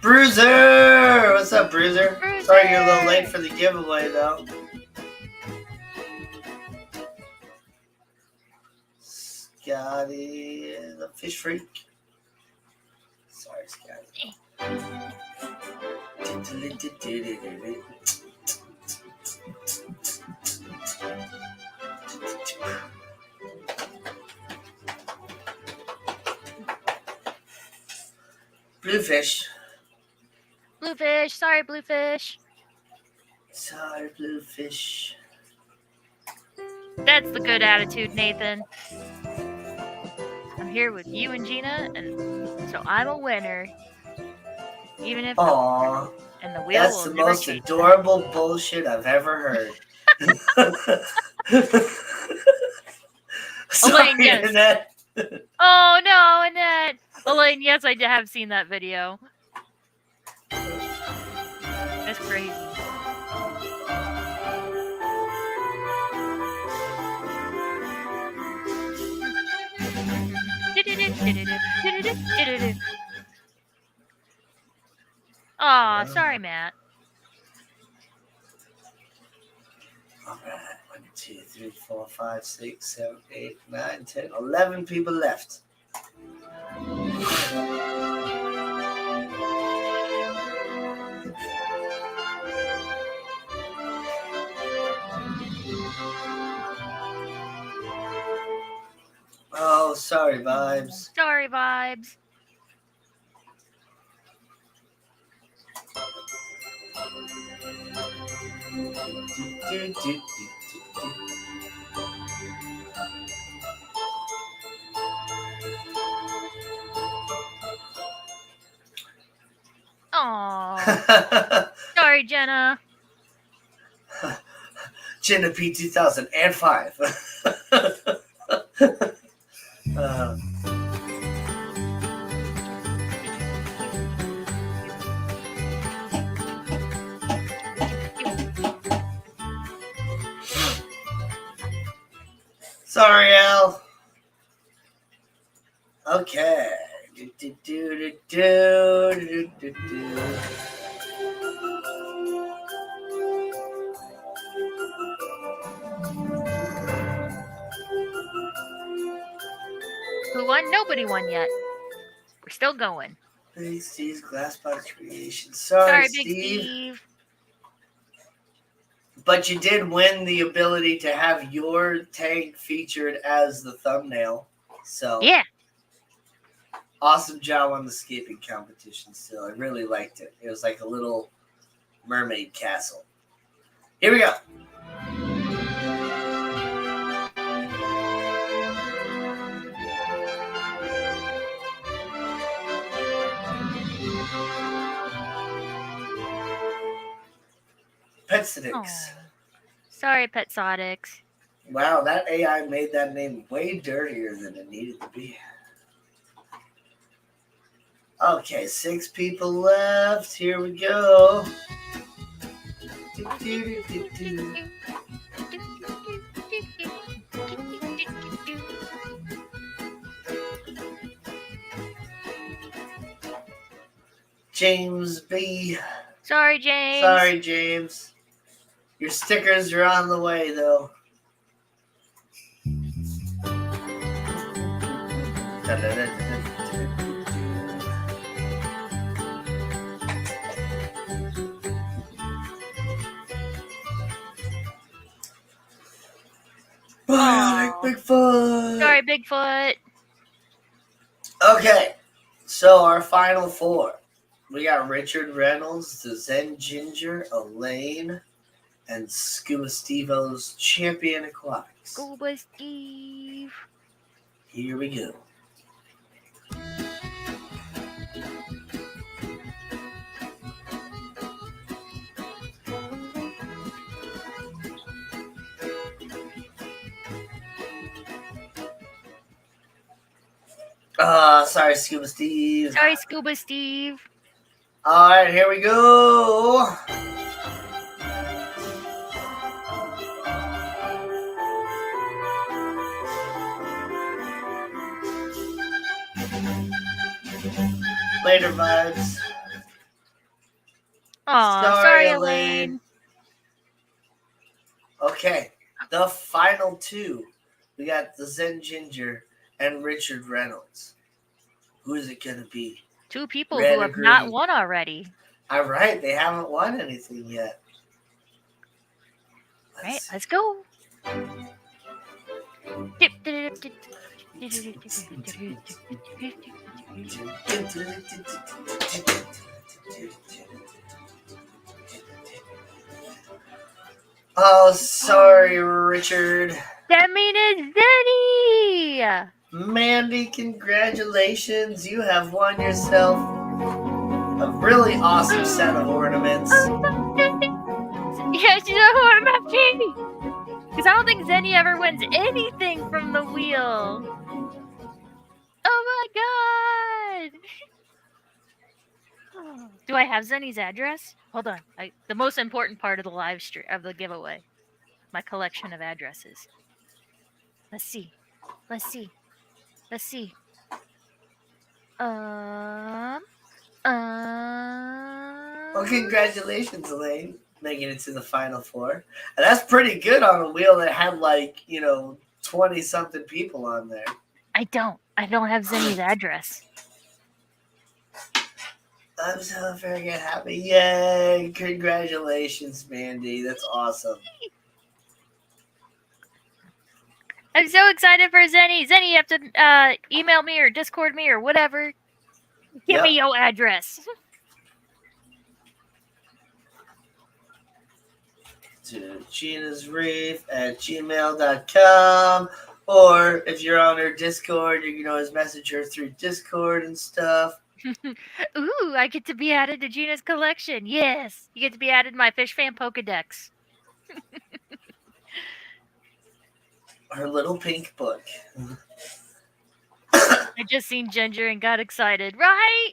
Bruiser! What's up, Bruiser? Sorry you're a little late for the giveaway, though. Scotty, the fish freak. Sorry, Scotty. Bluefish. Bluefish. Sorry, Bluefish. Sorry, Bluefish. That's the good attitude, Nathan. I'm here with you and Gina, and so I'm a winner. Even if Aww, and the wheel that's will the never most change. adorable bullshit I've ever heard. Sorry, Elaine, yes. Annette. Oh no, Annette. Elaine, yes, I have seen that video. That's crazy. Aw, sorry, Matt. All right, 1, 2, 3, 4, 5, 6, 7, 8, 9, 10, 11 people left. Oh, sorry, Vibes. Sorry, Vibes. Aw. Sorry, Jenna. Gina P 2005. Sorry, Al. Okay. Who won? Nobody won yet. We're still going. Big Steve's Glass Box Creation. Sorry, Steve. Big Steve. But you did win the ability to have your tank featured as the thumbnail. So yeah. Awesome job on the skipping competition still. I really liked it. It was like a little mermaid castle. Here we go. Petsodix. Sorry, Petsodix. Wow, that AI made that name way dirtier than it needed to be. Okay, 6 people left. Here we go. James B. Sorry, James. Sorry, James. Your stickers are on the way, though. Bionic Bigfoot. Sorry, Bigfoot. Okay, so our final 4. We got Richard Reynolds, the Zen Ginger, Elaine, and Scuba Steve-O's Champion Aquatics. Scuba Steve. Here we go. Sorry, Scuba Steve. Sorry, Scuba Steve. All right, here we go. Later, vibes. Aw, sorry, Elaine. Okay, the final two. We got the Zen Ginger and Richard Reynolds. Who is it gonna be? 2 people Red who or have not green? won already. All right, they haven't won anything yet. Right, let's go. Oh, sorry, Richard. That means it's Zenny! Mandy, congratulations. You have won yourself a really awesome set of ornaments. Yes, you know who I'm happy! Because I don't think Zenny ever wins anything from the wheel. Oh my god! Do I have Zenny's address? Hold on. The most important part of the live stream of the giveaway. My collection of addresses. Let's see. Let's see. Let's see. Well, congratulations, Elaine, making it to the final 4. And that's pretty good on a wheel that had 20-something people on there. I don't have Zenny's address. I'm so very happy. Yay! Congratulations, Mandy. That's awesome. I'm so excited for Zenny. Zenny, you have to email me or Discord me or whatever. Give me your address. To Gina's Reef at gmail.com. Or if you're on her Discord, you can always message her through Discord and stuff. Ooh, I get to be added to Gina's collection. Yes. You get to be added to my Fish Fan Pokedex. Her little pink book. I just seen Ginger and got excited, right?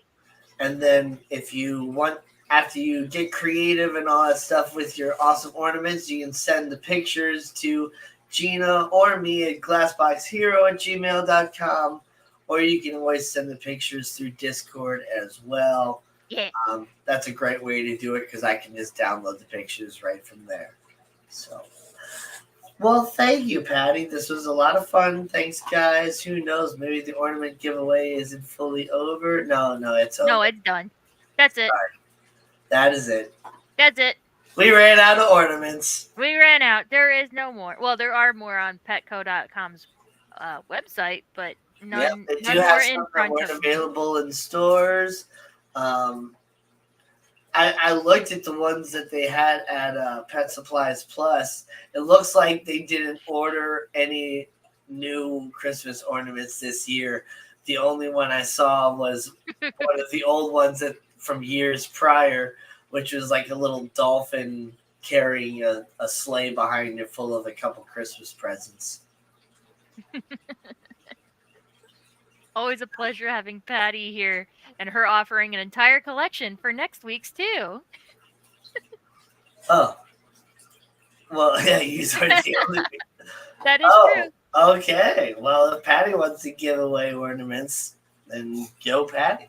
And then if you want, after you get creative and all that stuff with your awesome ornaments, you can send the pictures to Gina or me at glassboxhero@gmail.com. Or you can always send the pictures through Discord as well. Yeah. That's a great way to do it because I can just download the pictures right from there. So, well, thank you, Patty. This was a lot of fun. Thanks, guys. Who knows? Maybe the ornament giveaway isn't fully over. No, it's over. No, it's done. That's it. Right. That is it. That's it. We ran out of ornaments. We ran out. There is no more. Well, there are more on petco.com's website, but none, they do none have more some in that front weren't of available in stores. I looked at the ones that they had at Pet Supplies Plus. It looks like they didn't order any new Christmas ornaments this year. The only one I saw was one of the old ones from years prior, which was like a little dolphin carrying a sleigh behind it full of a couple Christmas presents. Always a pleasure having Patty here and her offering an entire collection for next week's too. Oh. Well, yeah, you are the only. That is true. Okay. Well, if Patty wants to give away ornaments, then go, Patty.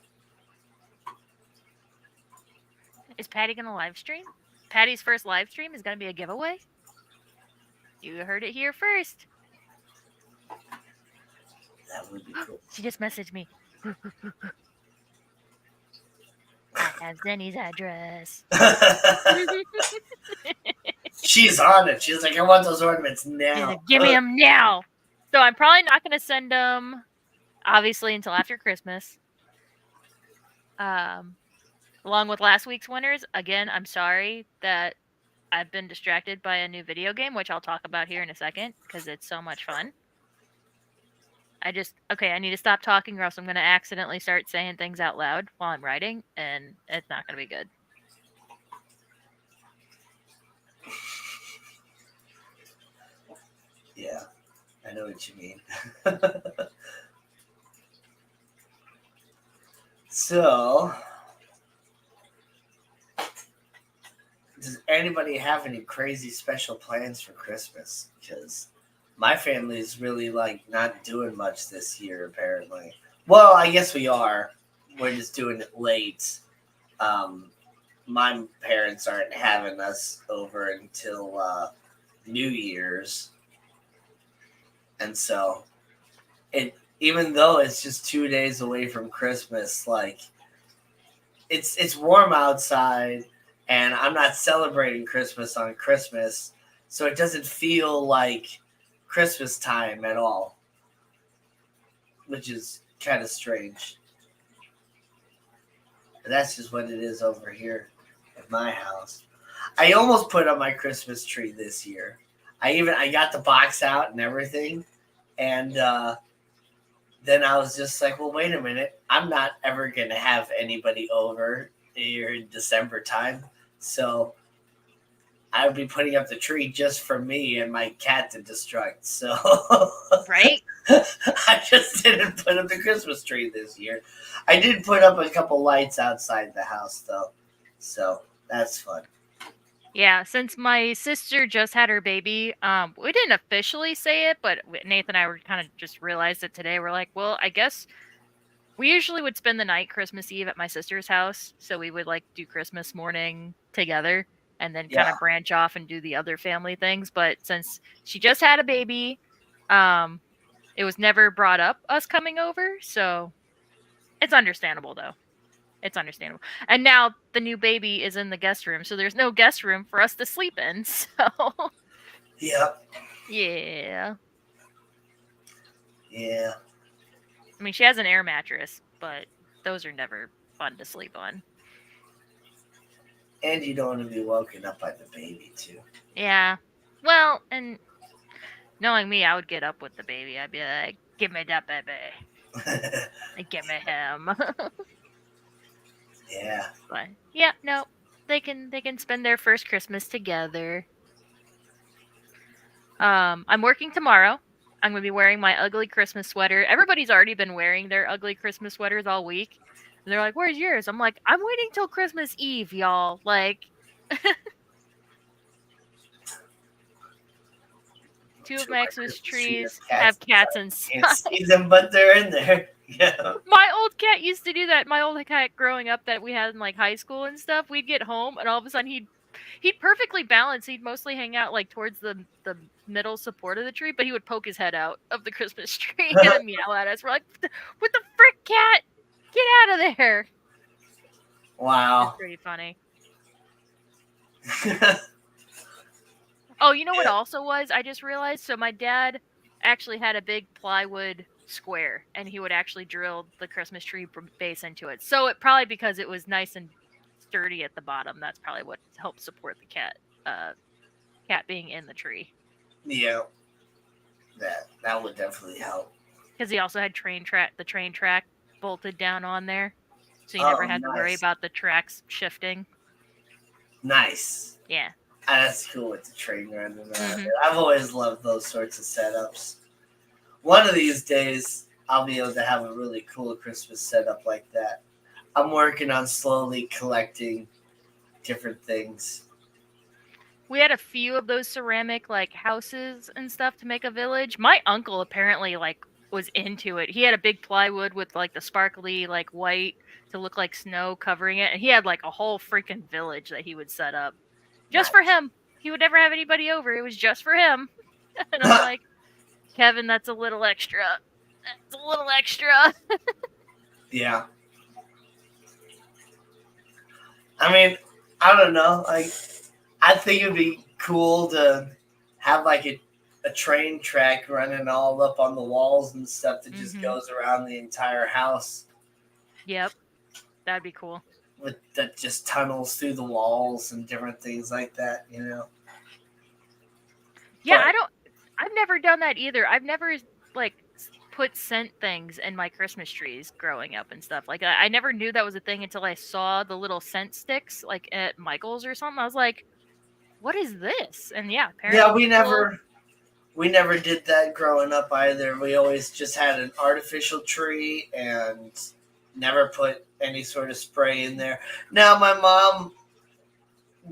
Is Patty going to live stream? Patty's first live stream is going to be a giveaway? You heard it here first. That would be cool. She just messaged me. I have Zenny's address. She's on it. She's like, I want those ornaments now. Like, give me them now. So I'm probably not going to send them, obviously, until after Christmas. Along with last week's winners, again, I'm sorry that I've been distracted by a new video game, which I'll talk about here in a second, because it's so much fun. I need to stop talking or else I'm going to accidentally start saying things out loud while I'm writing, and it's not going to be good. Yeah, I know what you mean. So, does anybody have any crazy special plans for Christmas? Because my family is really not doing much this year, apparently. Well, I guess we are. we're just doing it late. My parents aren't having us over until New Year's, and so it even though it's just 2 days away from Christmas, like it's warm outside, and I'm not celebrating Christmas on Christmas, so it doesn't feel like Christmas time at all, which is kind of strange. But that's just what it is over here at my house. I almost put up my Christmas tree this year. I got the box out and everything, and then I was just like, well, wait a minute. I'm not ever gonna have anybody over here in December time, so I would be putting up the tree just for me and my cat to destruct. So Right? I just didn't put up the Christmas tree this year. I did put up a couple lights outside the house though, so that's fun. Yeah, since my sister just had her baby, we didn't officially say it, but Nathan and I were kind of just realized it today. We're like, well, I guess we usually would spend the night Christmas Eve at my sister's house, so we would like do Christmas morning together and then kind Yeah, of branch off and do the other family things. But since she just had a baby, um, it was never brought up us coming over, so it's understandable though. It's understandable. And now the new baby is in the guest room, so there's no guest room for us to sleep in. So yeah, yeah. yeah. I mean, she has an air mattress, but those are never fun to sleep on. And you don't want to be woken up by the baby too. Yeah. Well, and knowing me, I would get up with the baby. I'd be like, "Give me that baby. Give me him." Yeah. But yeah, no, they can spend their first Christmas together. I'm working tomorrow. I'm gonna be wearing my ugly Christmas sweater. Everybody's already been wearing their ugly Christmas sweaters all week. And they're like, "Where's yours?" I'm like, "I'm waiting till Christmas Eve, y'all." Like, two of To my my Xmas Christmas tree trees has have cats cats inside. Can't inside. see them, but they're in there. Yeah. My old cat used to do that. My old cat growing up that we had in like high school and stuff. We'd get home and all of a sudden he'd perfectly balance. He'd mostly hang out like towards the middle support of the tree, but he would poke his head out of the Christmas tree and then meow at us. We're like, "What the frick, cat? Get out of there!" It's Wow. pretty funny. Oh, you know what also was? I just realized. So my dad actually had a big plywood square, and he would actually drill the Christmas tree base into it. So it probably because it was nice and sturdy at the bottom. That's probably what helped support the cat being in the tree. Yeah. That would definitely help. Because he also had the train track bolted down on there, so you never Oh, had to worry nice. about the tracks shifting. Nice. Yeah. That's cool with the train running around. Mhm. I've always loved those sorts of setups. One of these days, I'll be able to have a really cool Christmas setup like that. I'm working on slowly collecting different things. We had a few of those ceramic like houses and stuff to make a village. My uncle apparently like was into it. He had a big plywood with like the sparkly like white to look like snow covering it, and he had like a whole freaking village that he would set up just for him. He would never have anybody over. It was just for him. And I'm like, "Kevin, that's a little extra. That's a little extra." Yeah. I mean, I don't know. Like, I think it'd be cool to have like a train track running all up on the walls and stuff that just goes around the entire house Yep. That'd be cool. with that just tunnels through the walls and different things like that, you know. Yeah, But I've never done that either. I've never like put scent things in my Christmas trees growing up and stuff. Like I never knew that was a thing until I saw the little scent sticks like at Michael's or something. I was like, "What is this?" And yeah, yeah, apparently we never did that growing up either. We always just had an artificial tree and never put any sort of spray in there. Now my mom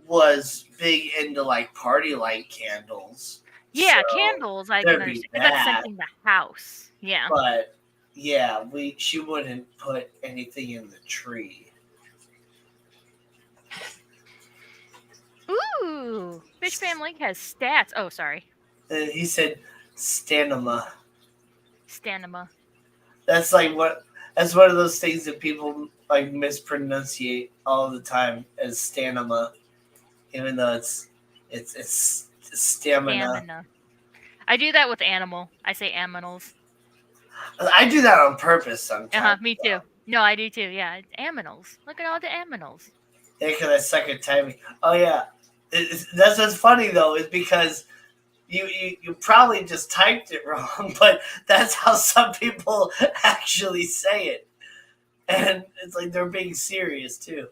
was big into like party light candles. yeah, So candles I there'd can be understand. That's that. scenting the house. Yeah. But Yeah, she wouldn't put anything in the tree. Ooh, Fish Family has stats. Oh, sorry, He said stanima. Stanima. That's like what. That's one of those things that people like mispronunciate all the time as stanima, even though it's stamina. Stamina. I do that with animal. I say aminals. I do that on purpose sometimes. Me too. No, I do too. Yeah, it's aminals. Look at all the aminals. Yeah, because I suck at typing. Oh yeah, that's what's funny though, is because you probably just typed it wrong, but that's how some people actually say it, and it's like they're being serious too.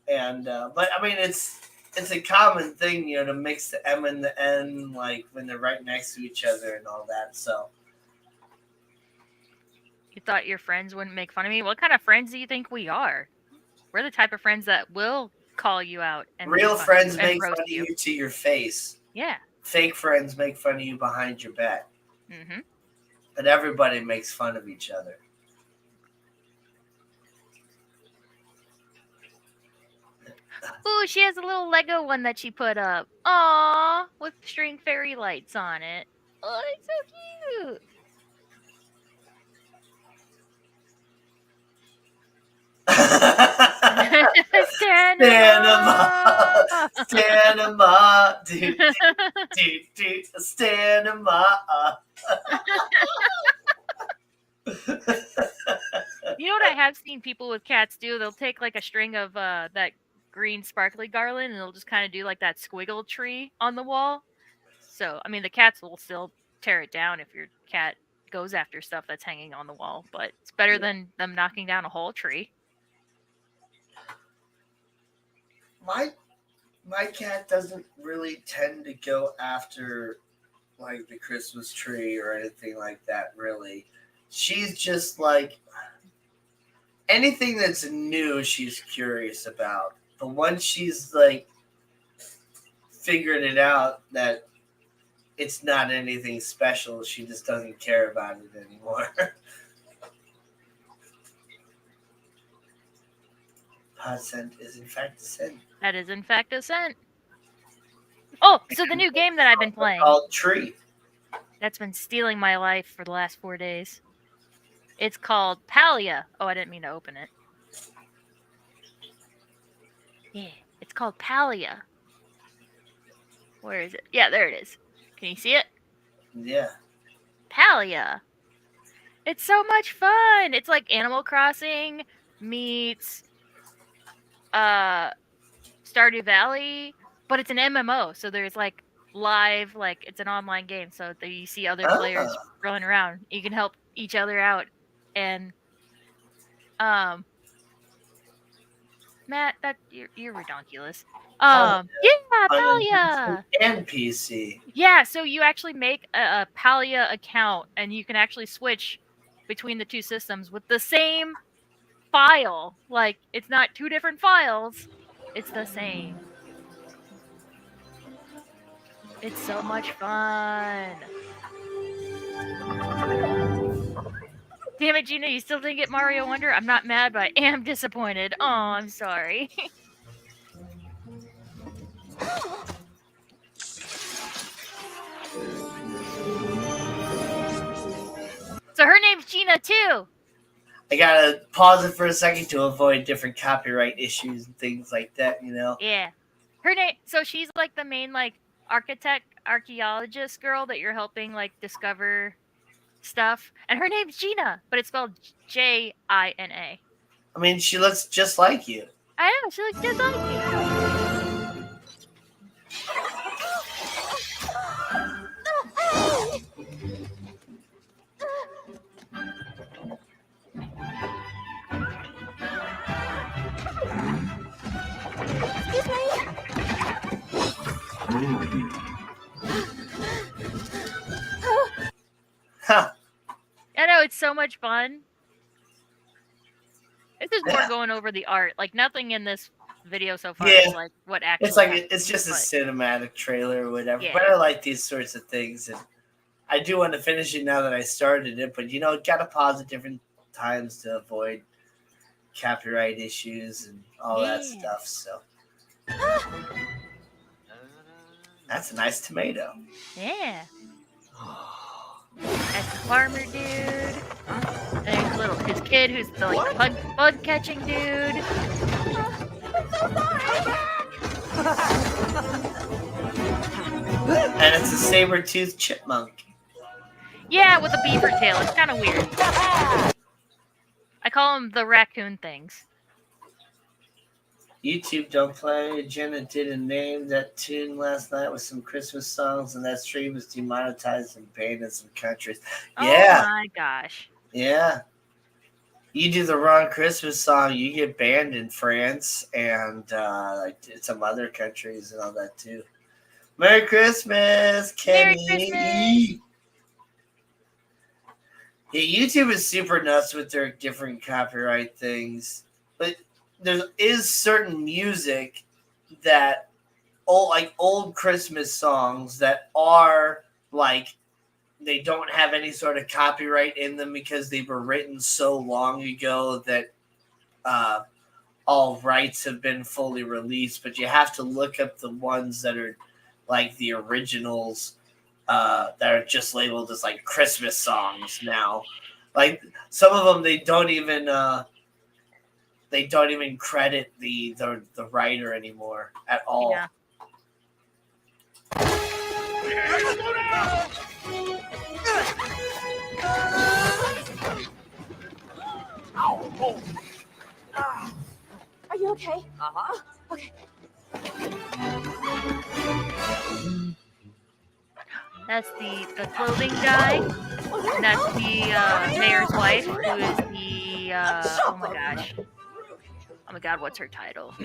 And but I mean, it's a common thing, to mix the M and the N, like when they're right next to each other and all that. So You thought your friends wouldn't make fun of me? What kind of friends do you think we are? We're the type of friends that will call you out and real make fun friends of you and make fun roast of you to your face. Yeah. Fake friends make fun of you behind your back. Mm-hmm. But everybody makes fun of each other. Ooh, she has a little Lego one that she put up. Aww, with string fairy lights on it. Oh, it's so cute. Stanima, Stanima, Stanima. You know what I have seen people with cats do? They'll take like a string of that green sparkly garland and they'll just kind of do like that squiggle tree on the wall. So, I mean, the cats will still tear it down if your cat goes after stuff that's hanging on the wall, but it's better than them knocking down a whole tree. My cat doesn't really tend to go after like the Christmas tree or anything like that, really. She's just like anything that's new she's curious about. But once she's like figured it out that it's not anything special, she just doesn't care about it anymore. Pod scent is in fact a scent. That is, in fact, a scent. Oh, so the new game that I've been playing. Called Tree. That's been stealing my life for the last 4 days. It's called Palia. Oh, I didn't mean to open it. Yeah, it's called Palia. Where is it? Yeah, there it is. Can you see it? Yeah. Palia. It's so much fun. It's like Animal Crossing meets Stardew Valley, but it's an MMO, so there's like live, like it's an online game, so that you see other players running around. You can help each other out, and Matt, that you're redonkulous. Yeah, Palia and PC. Yeah, so you actually make a Palia account, and you can actually switch between the two systems with the same file. Like, it's not two different files, it's the same. It's so much fun. Damn it, Gina, you still didn't get Mario Wonder? I'm not mad, but I am disappointed. Oh, I'm sorry. So her name's Gina, too. I gotta pause it for a second to avoid different copyright issues and things like that, Yeah. Her name, so she's like the main, like, archaeologist girl that you're helping, like, discover stuff. And her name's Gina, but it's spelled Jina. I mean, she looks just like you. I know, she looks just like you. Huh. I know, it's so much fun. This is more going over the art. Like, nothing in this video so far is like what actually it's just a cinematic trailer or whatever. Yeah. But I like these sorts of things, and I do want to finish it now that I started it, but gotta pause at different times to avoid copyright issues and all that stuff. So that's a nice tomato. Yeah. That's the farmer dude. There's his kid who's the bug catching dude. And it's a saber-toothed chipmunk. Yeah, with a beaver tail. It's kind of weird. I call them the raccoon things. YouTube don't play. Gina didn't name that tune last night with some Christmas songs, and that stream was demonetized and banned in some countries. Yeah. Oh my gosh. Yeah. You do the wrong Christmas song, you get banned in France and like some other countries and all that too. Merry Christmas, Kenny. Merry Christmas. Yeah, YouTube is super nuts with their different copyright things, but there is certain music that old Christmas songs that are like they don't have any sort of copyright in them because they were written so long ago that all rights have been fully released. But you have to look up the ones that are like the originals that are just labeled as like Christmas songs now. Like some of them, they don't even credit the writer anymore at all. Yeah. Are you okay? Uh-huh. Okay. That's the clothing guy. And that's the mayor's wife, who is the oh my gosh. Oh my god, what's her title?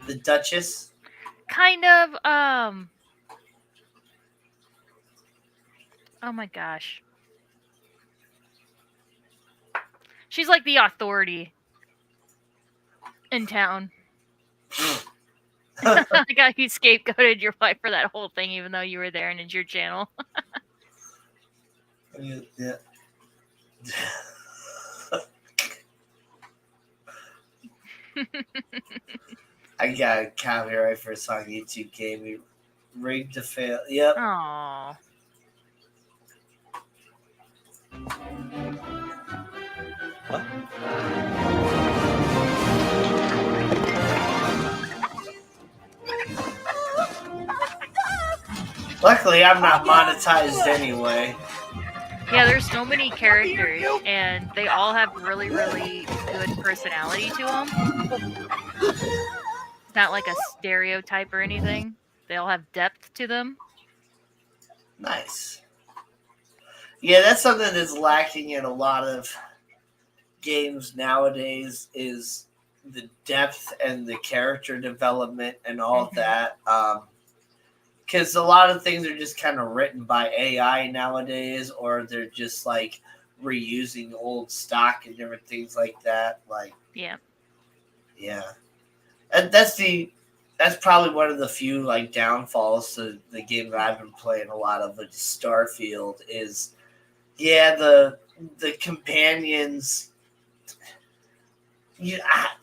The Duchess? Kind of oh my gosh. She's like the authority in town. I got you scapegoated your wife for that whole thing, even though you were there and it's your channel. Yeah. I got a copyright for a song YouTube gave me. Rigged to fail. Yep. Aww. What? Luckily, I'm not monetized anyway. Yeah, there's so many characters, and they all have really, really good personality to them. It's not like a stereotype or anything. They all have depth to them. Nice. Yeah, that's something that's lacking in a lot of games nowadays is the depth and the character development and all of that. Because a lot of things are just kind of written by AI nowadays, or they're just like reusing old stock and different things like that. Like, yeah. And that's probably one of the few like downfalls to the game that I've been playing a lot of, which is Starfield. Is the companions.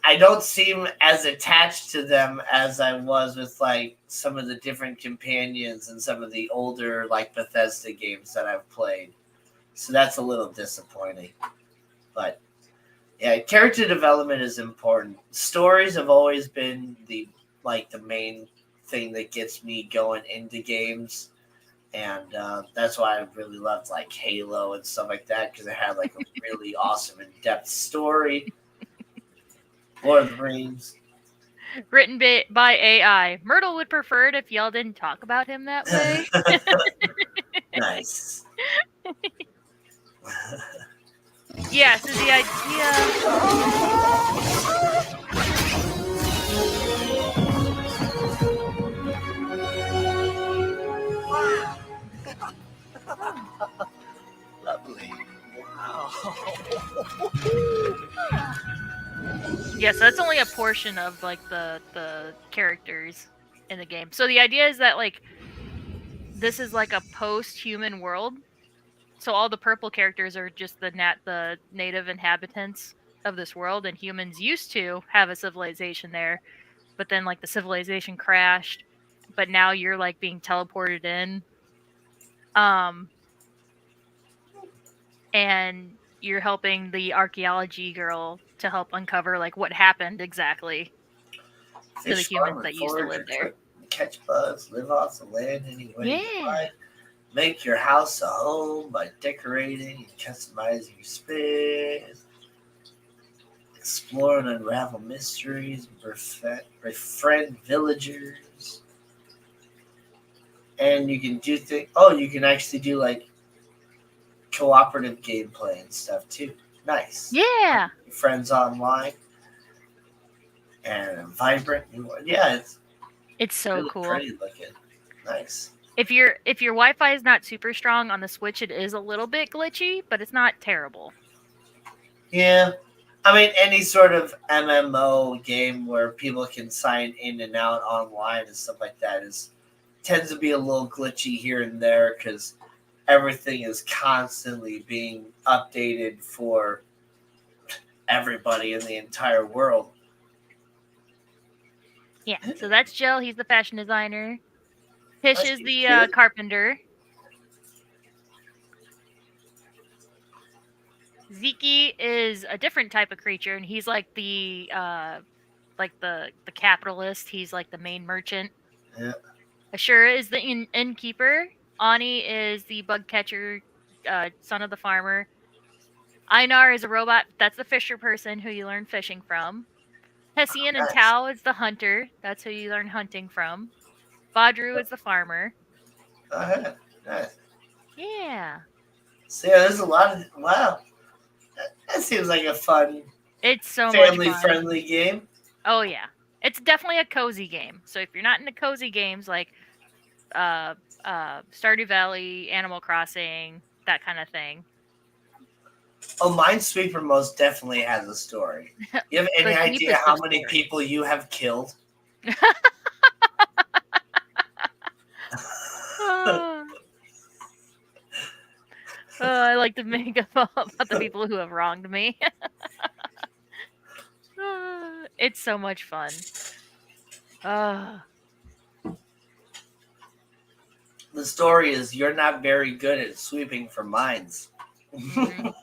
I don't seem as attached to them as I was with like some of the different companions and some of the older like Bethesda games that I've played. So that's a little disappointing. But yeah, character development is important. Stories have always been the main thing that gets me going into games. And that's why I really loved like Halo and stuff like that, because it had like a really awesome in-depth story. Lord of the Rings. Written by AI. Myrtle would prefer it if y'all didn't talk about him that way. Nice. Yeah, so the idea... Lovely. Wow. Yeah, so that's only a portion of like the characters in the game. So the idea is that like this is like a post-human world. So all the purple characters are just the native inhabitants of this world, and humans used to have a civilization there, but then like the civilization crashed, but now you're like being teleported in. Um and you're helping the archaeology girl to help uncover like what happened exactly to the Fish, humans farm, and that used to forage, live or there. catch bugs, live off the land any way you Yeah. like. Make your house a home by decorating and customizing your space. Explore and unravel mysteries, befriend villagers. And you can do things. Oh, you can actually do like cooperative gameplay and stuff too. Nice. Yeah. Friends online and a vibrant new one. Yeah, it's It's so really cool. pretty looking. Nice. If your Wi-Fi is not super strong on the Switch, it is a little bit glitchy, but it's not terrible. Yeah. I mean, any sort of MMO game where people can sign in and out online and stuff like that tends to be a little glitchy here and there because everything is constantly being updated for everybody in the entire world. Yeah. So that's Jill. He's the fashion designer. Pish is She's the cute. carpenter. Ziki is a different type of creature, and he's like the capitalist. He's like the main merchant. Yeah. Ashura is the innkeeper. Ani is the bug catcher, son of the farmer. Einar is a robot. That's the fisher person who you learn fishing from. Hessian and Nice. Tao is the hunter. That's who you learn hunting from. Badru is the farmer. Yeah. Nice. Yeah. So yeah, there's a lot of wow. That seems like a fun, It's so much fun. family-friendly game. Oh yeah. It's definitely a cozy game. So if you're not into cozy games like Stardew Valley, Animal Crossing, that kind of thing. Oh, Minesweeper most definitely has a story. You have any The idea deepest how of many stories. people you have killed? I like to make up about the people who have wronged me. It's so much fun. The story is you're not very good at sweeping for mines. Mhm.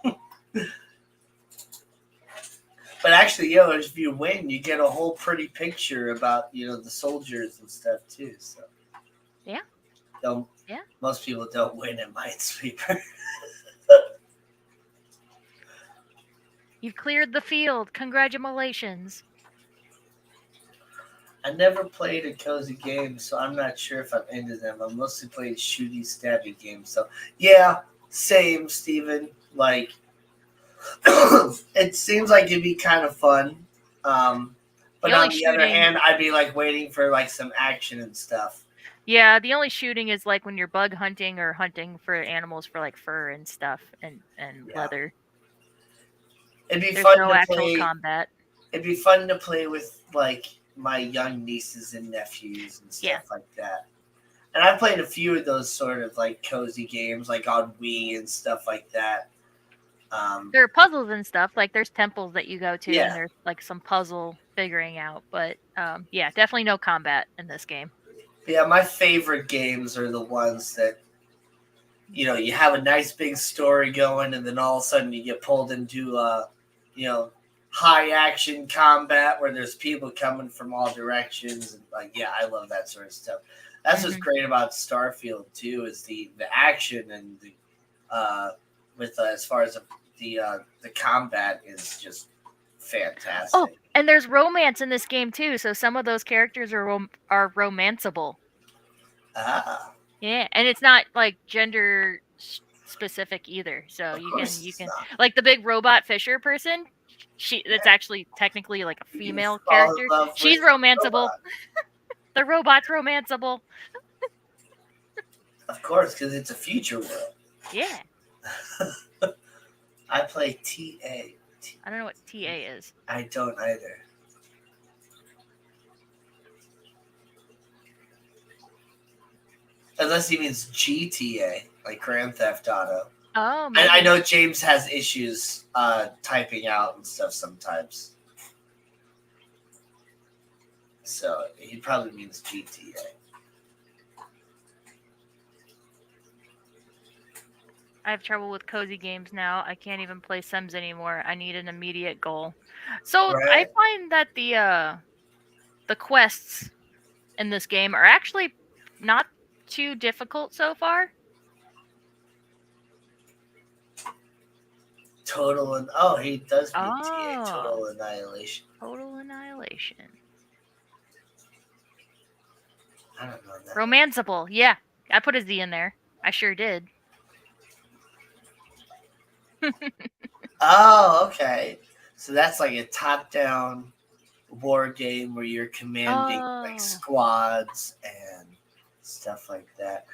But actually, if you win, you get a whole pretty picture about the soldiers and stuff too. So Yeah. Yeah. Most people don't win at Minesweeper. You've cleared the field. Congratulations. I never played a cozy game, so I'm not sure if I'm into them. I mostly played shooty, stabby games. So yeah, same, Steven. Like, it seems like it'd be kind of fun. But The only on the other shooting- hand, I'd be like waiting for like some action and stuff. Yeah, the only shooting is like when you're bug hunting or hunting for animals for like fur and stuff and Yeah. leather. It'd be There's fun no to actual play. combat. It'd be fun to play with like my young nieces and nephews and stuff like that. And I played a few of those sort of like cozy games, like on Wii and stuff like that. There are puzzles and stuff. Like there's temples that you go to, Yeah. and there's like some puzzle figuring out. But yeah, definitely no combat in this game. Yeah, my favorite games are the ones that you have a nice big story going, and then all of a sudden you get pulled into high action combat where there's people coming from all directions, and I love that sort of stuff. That's what's great about Starfield too, is the action and the as far as the combat is just fantastic. Oh, and there's romance in this game too. So some of those characters are romanceable. Ah. Yeah, and it's not like gender specific either. So you can like the big robot fisher person. That's actually technically like a female character. She's romanceable. The robot's romanceable. Of course, because it's a future world. Yeah. I play TA. I don't know what TA is. I don't either. Unless he means GTA, like Grand Theft Auto. Oh, And I maybe. know James has issues typing out and stuff sometimes. So he probably means GTA. I have trouble with cozy games now. I can't even play Sims anymore. I need an immediate goal. So I Right? find that the quests in this game are actually not too difficult so far. He does mean TA, Oh, Total Annihilation. total annihilation. I don't know that. Romanceable. Yeah, I put a Z in there. I sure did. Oh, okay. So that's like a top-down war game where you're commanding like Oh, squads and stuff like that.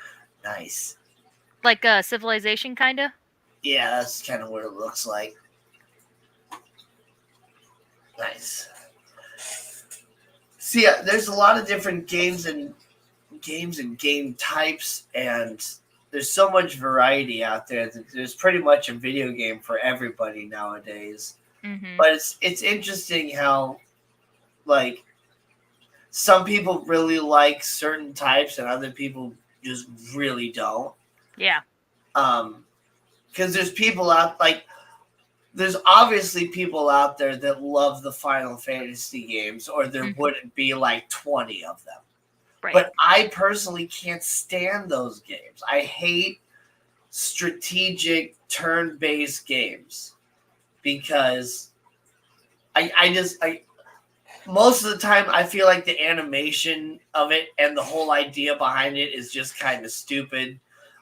Nice. like Civilization, kinda. Yeah, that's kind of what it looks like. Nice. See, there's a lot of different games and game types, and there's so much variety out there that there's pretty much a video game for everybody nowadays. Mm-hmm. But it's interesting how like some people really like certain types and other people just really don't. Yeah. Because there's people out like there's obviously people out there that love the Final Fantasy games, or there Mhm. wouldn't be like 20 of them. Right. But I personally can't stand those games. I hate strategic turn-based games because I most of the time I feel like the animation of it and the whole idea behind it is just kind of stupid.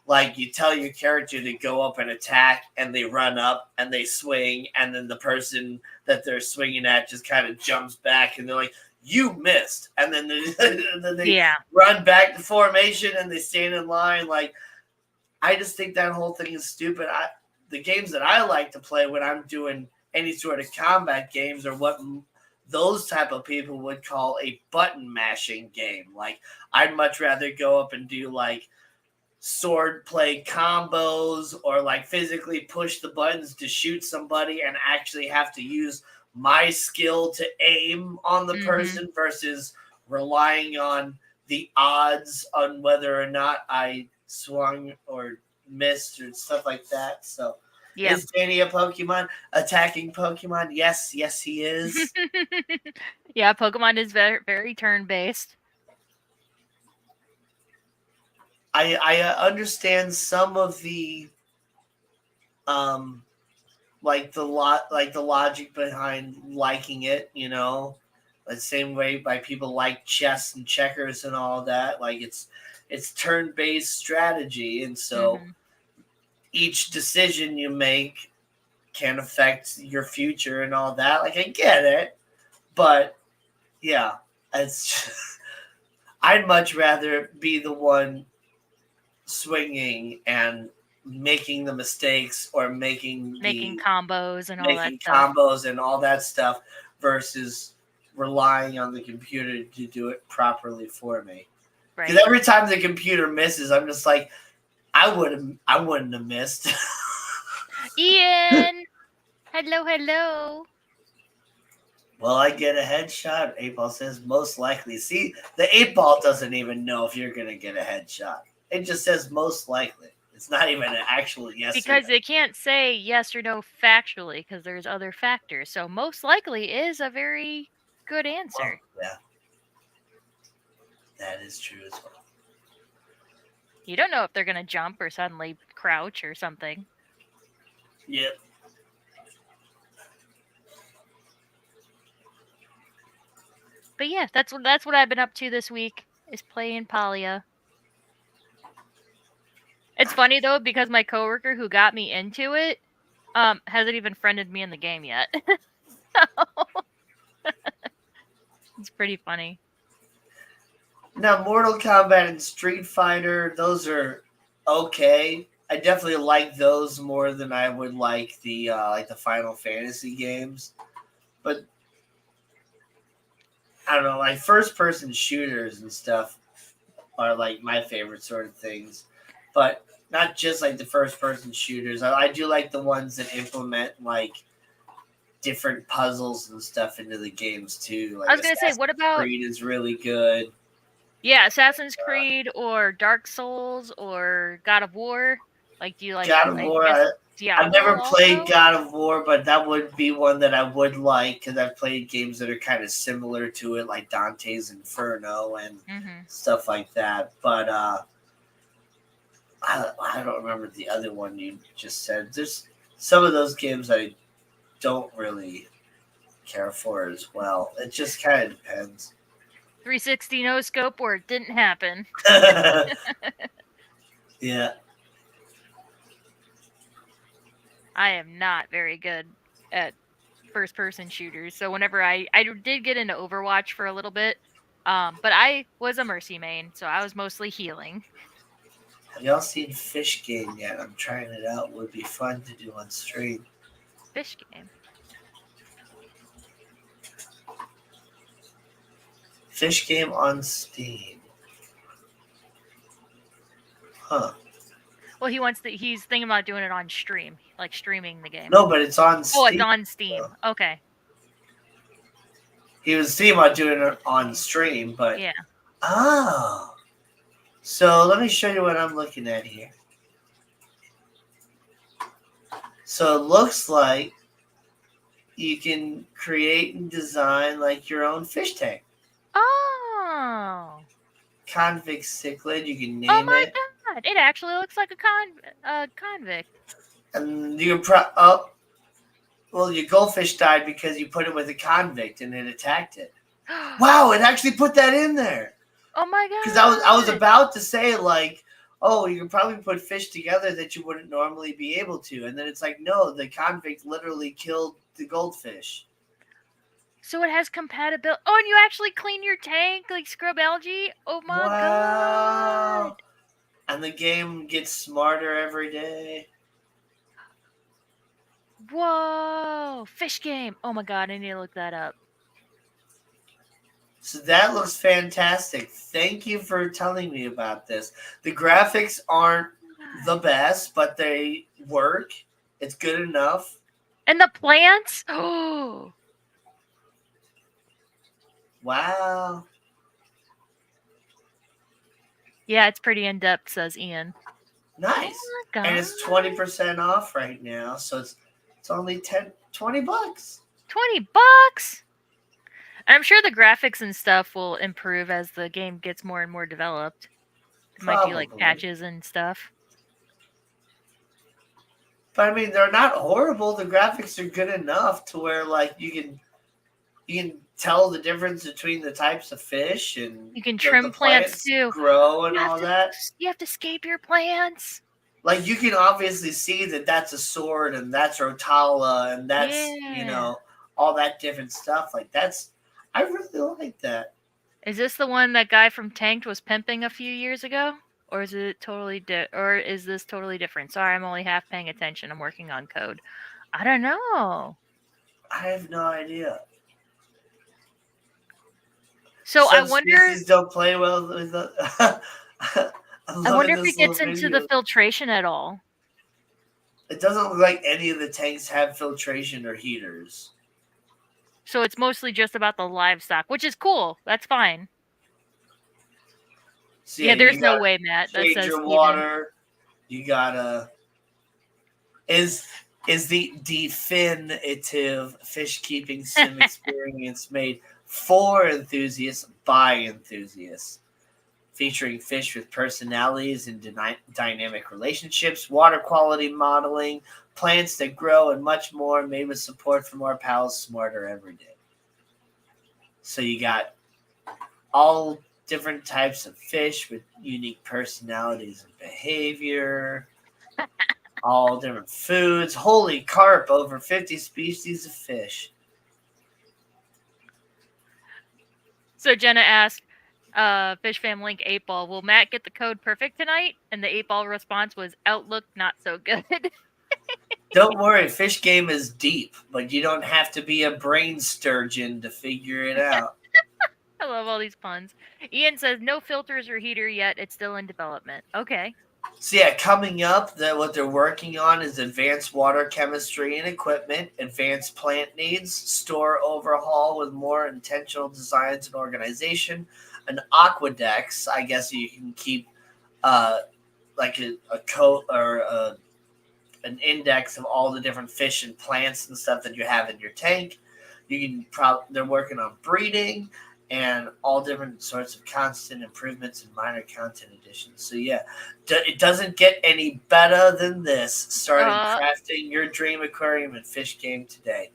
Like you tell your character to go up and attack, and they run up and they swing, and then the person that they're swinging at just kind of jumps back, and they're like, "You missed," and then they Yeah. run back to formation and they stand in line. Like I just think that whole thing is stupid. The games that I like to play when I'm doing any sort of combat games are what those type of people would call a button mashing game. Like I'd much rather go up and do like sword play combos or like physically push the buttons to shoot somebody and actually have to use my skill to aim on the Mhm. person versus relying on the odds on whether or not I swung or missed or stuff like that. So Yeah. is Danny a Pokemon? Attacking Pokemon? Yes, yes he is. Yeah, Pokemon is very, very turn-based. I understand some of the um like the logic behind liking it, you know, the same way by people like chess and checkers and all that. Like it's turn-based strategy, and so Mhm. each decision you make can affect your future and all that. Like I get it, but yeah, it's I'd much rather be the one swinging and making the mistakes or Making combos and all that making stuff. combos and all that stuff versus relying on the computer to do it properly for me. Right. Because every time the computer misses, I'm just like, I wouldn't have missed. Ian! Hello, hello. Well, I get a headshot. 8 Ball says most likely. See, the 8 Ball doesn't even know if you're gonna get a headshot. It just says most likely. It's not even an actual yes Because or no. they can't say yes or no factually because there's other factors. So most likely is a very good answer. Well, yeah, that is true as well. You don't know if they're going to jump or suddenly crouch or something. Yep. But yeah, that's what I've been up to this week is playing Palia. It's funny though because my coworker who got me into it hasn't even friended me in the game yet. It's pretty funny. Now, Mortal Kombat and Street Fighter, those are okay. I definitely like those more than I would like the Final Fantasy games. But I don't know, like first person shooters and stuff are like my favorite sort of things, but not just like the first person shooters. I do like the ones that implement like different puzzles and stuff into the games too. Like I was gonna say, Assassin's what about Creed is really good. Assassin's Creed or Dark Souls or God of War? Like, do you like, God of I War. guess, I've Diablo never played also? God of War, but that would be one that I would like because I've played games that are kind of similar to it, like Dante's Inferno and Mm-hmm. stuff like that. But I don't remember the other one you just said. There's some of those games I don't really care for as well. It just kind of depends. 360 no scope or it didn't happen. Yeah. I am not very good at first person shooters. So whenever I did get into Overwatch for a little bit, but I was a Mercy main, so I was mostly healing. Have y'all seen Fish Game yet? I'm trying it out. Would be fun to do on stream. Fish game. Fish Game on Steam. Huh. Well, he's thinking about doing it on stream, like streaming the game. No, but it's on Steam. Oh, it's on Steam. So. Okay. He was thinking about doing it on stream, but Yeah. Oh. So let me show you what I'm looking at here. So it looks like you can create and design like your own fish tank. Oh. Convict cichlid, you can name Oh my it. god! It actually looks like a convict. And you can well, your goldfish died because you put it with a convict and it attacked it. Wow, it actually put that in there. Oh my god! Because I was about to say like, oh, you can probably put fish together that you wouldn't normally be able to, and then it's like, no, the convict literally killed the goldfish. So it has compatibility. Oh, and you actually clean your tank like scrub algae. Oh my god! And the game gets smarter every day. Whoa! Fish game. Oh my god! I need to look that up. So that looks fantastic. Thank you for telling me about this. The graphics aren't the best, but they work. It's good enough. And the plants? Oh. Wow. Yeah, it's pretty in depth, says Ian. Nice. Oh my god. And it's 20% off right now, so it's only $20. $20. And I'm sure the graphics and stuff will improve as the game gets more and more developed. It might do like patches and stuff. But I mean, they're not horrible. The graphics are good enough to where like you can tell the difference between the types of fish and you can trim plants too. Grow and all that. You have to scape your plants. Like you can obviously see that that's a sword and that's Rotala and that's all that different stuff. Like I really like that. Is this the one that guy from Tanked was pimping a few years ago? Or is it totally is this totally different? Sorry, I'm only half paying attention. I'm working on code. I don't know. I have no idea. So Some I wonder. Species don't play well with the. I wonder if it gets into the filtration at all. It doesn't look like any of the tanks have filtration or heaters. So it's mostly just about the livestock, which is cool. That's fine. So yeah, there's no way, Matt. That says your water. You gotta. Is the definitive fish keeping sim experience made for enthusiasts by enthusiasts, featuring fish with personalities and dynamic relationships, water quality modeling, plants that grow, and much more, made with support from our pals smarter every day. So you got all different types of fish with unique personalities and behavior, all different foods. Holy carp, over 50 species of fish. So Jenna asked, Fish Fam Link 8-Ball, will Matt get the code perfect tonight? And the 8-Ball response was, Outlook not so good. Don't worry, Fish Game is deep, but you don't have to be a brain sturgeon to figure it out. I love all these puns. Ian says no filters or heater yet. It's still in development. Okay. So yeah, coming up, what they're working on is advanced water chemistry and equipment, advanced plant needs, store overhaul with more intentional designs and organization, an aquedex. I guess you can keep like a coat or an index of all the different fish and plants and stuff that you have in your tank. You can they're working on breeding and all different sorts of constant improvements and minor content additions. So yeah, it doesn't get any better than this. Starting crafting your dream aquarium and fish game today.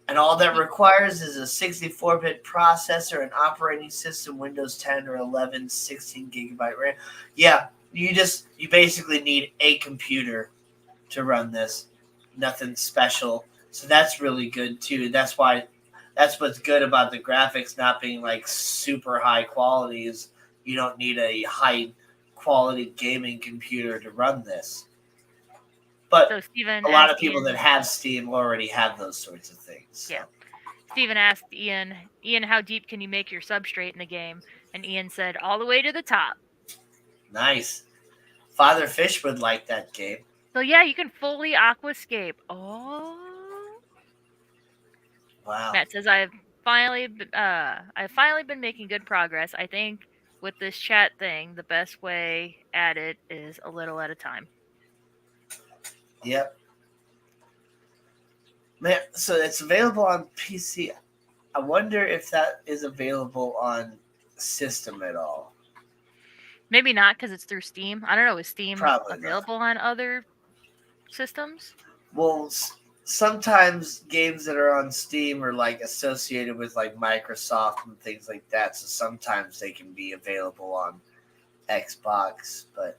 And all that requires is a 64-bit processor, an operating system, Windows 10 or 11, 16 gigabyte RAM. Yeah, you basically need a computer to run this. Nothing special. So that's really good too. That's what's good about the graphics not being like super high quality is you don't need a high quality gaming computer to run this. But so Steven a lot of asked people Ian, that have Steam already have those sorts of things. So. Yeah. Steven asked Ian, how deep can you make your substrate in the game? And Ian said, all the way to the top. Nice. Father Fish would like that game. So yeah, you can fully aquascape. Oh. Wow. Matt says I've finally been making good progress. I think with this chat thing, the best way at it is a little at a time. Yep. Man, so it's available on PC. I wonder if that is available on system at all. Maybe not because it's through Steam. I don't know. Is Steam Probably available on other systems? Well, sometimes games that are on Steam are like associated with like Microsoft and things like that. So sometimes they can be available on Xbox, but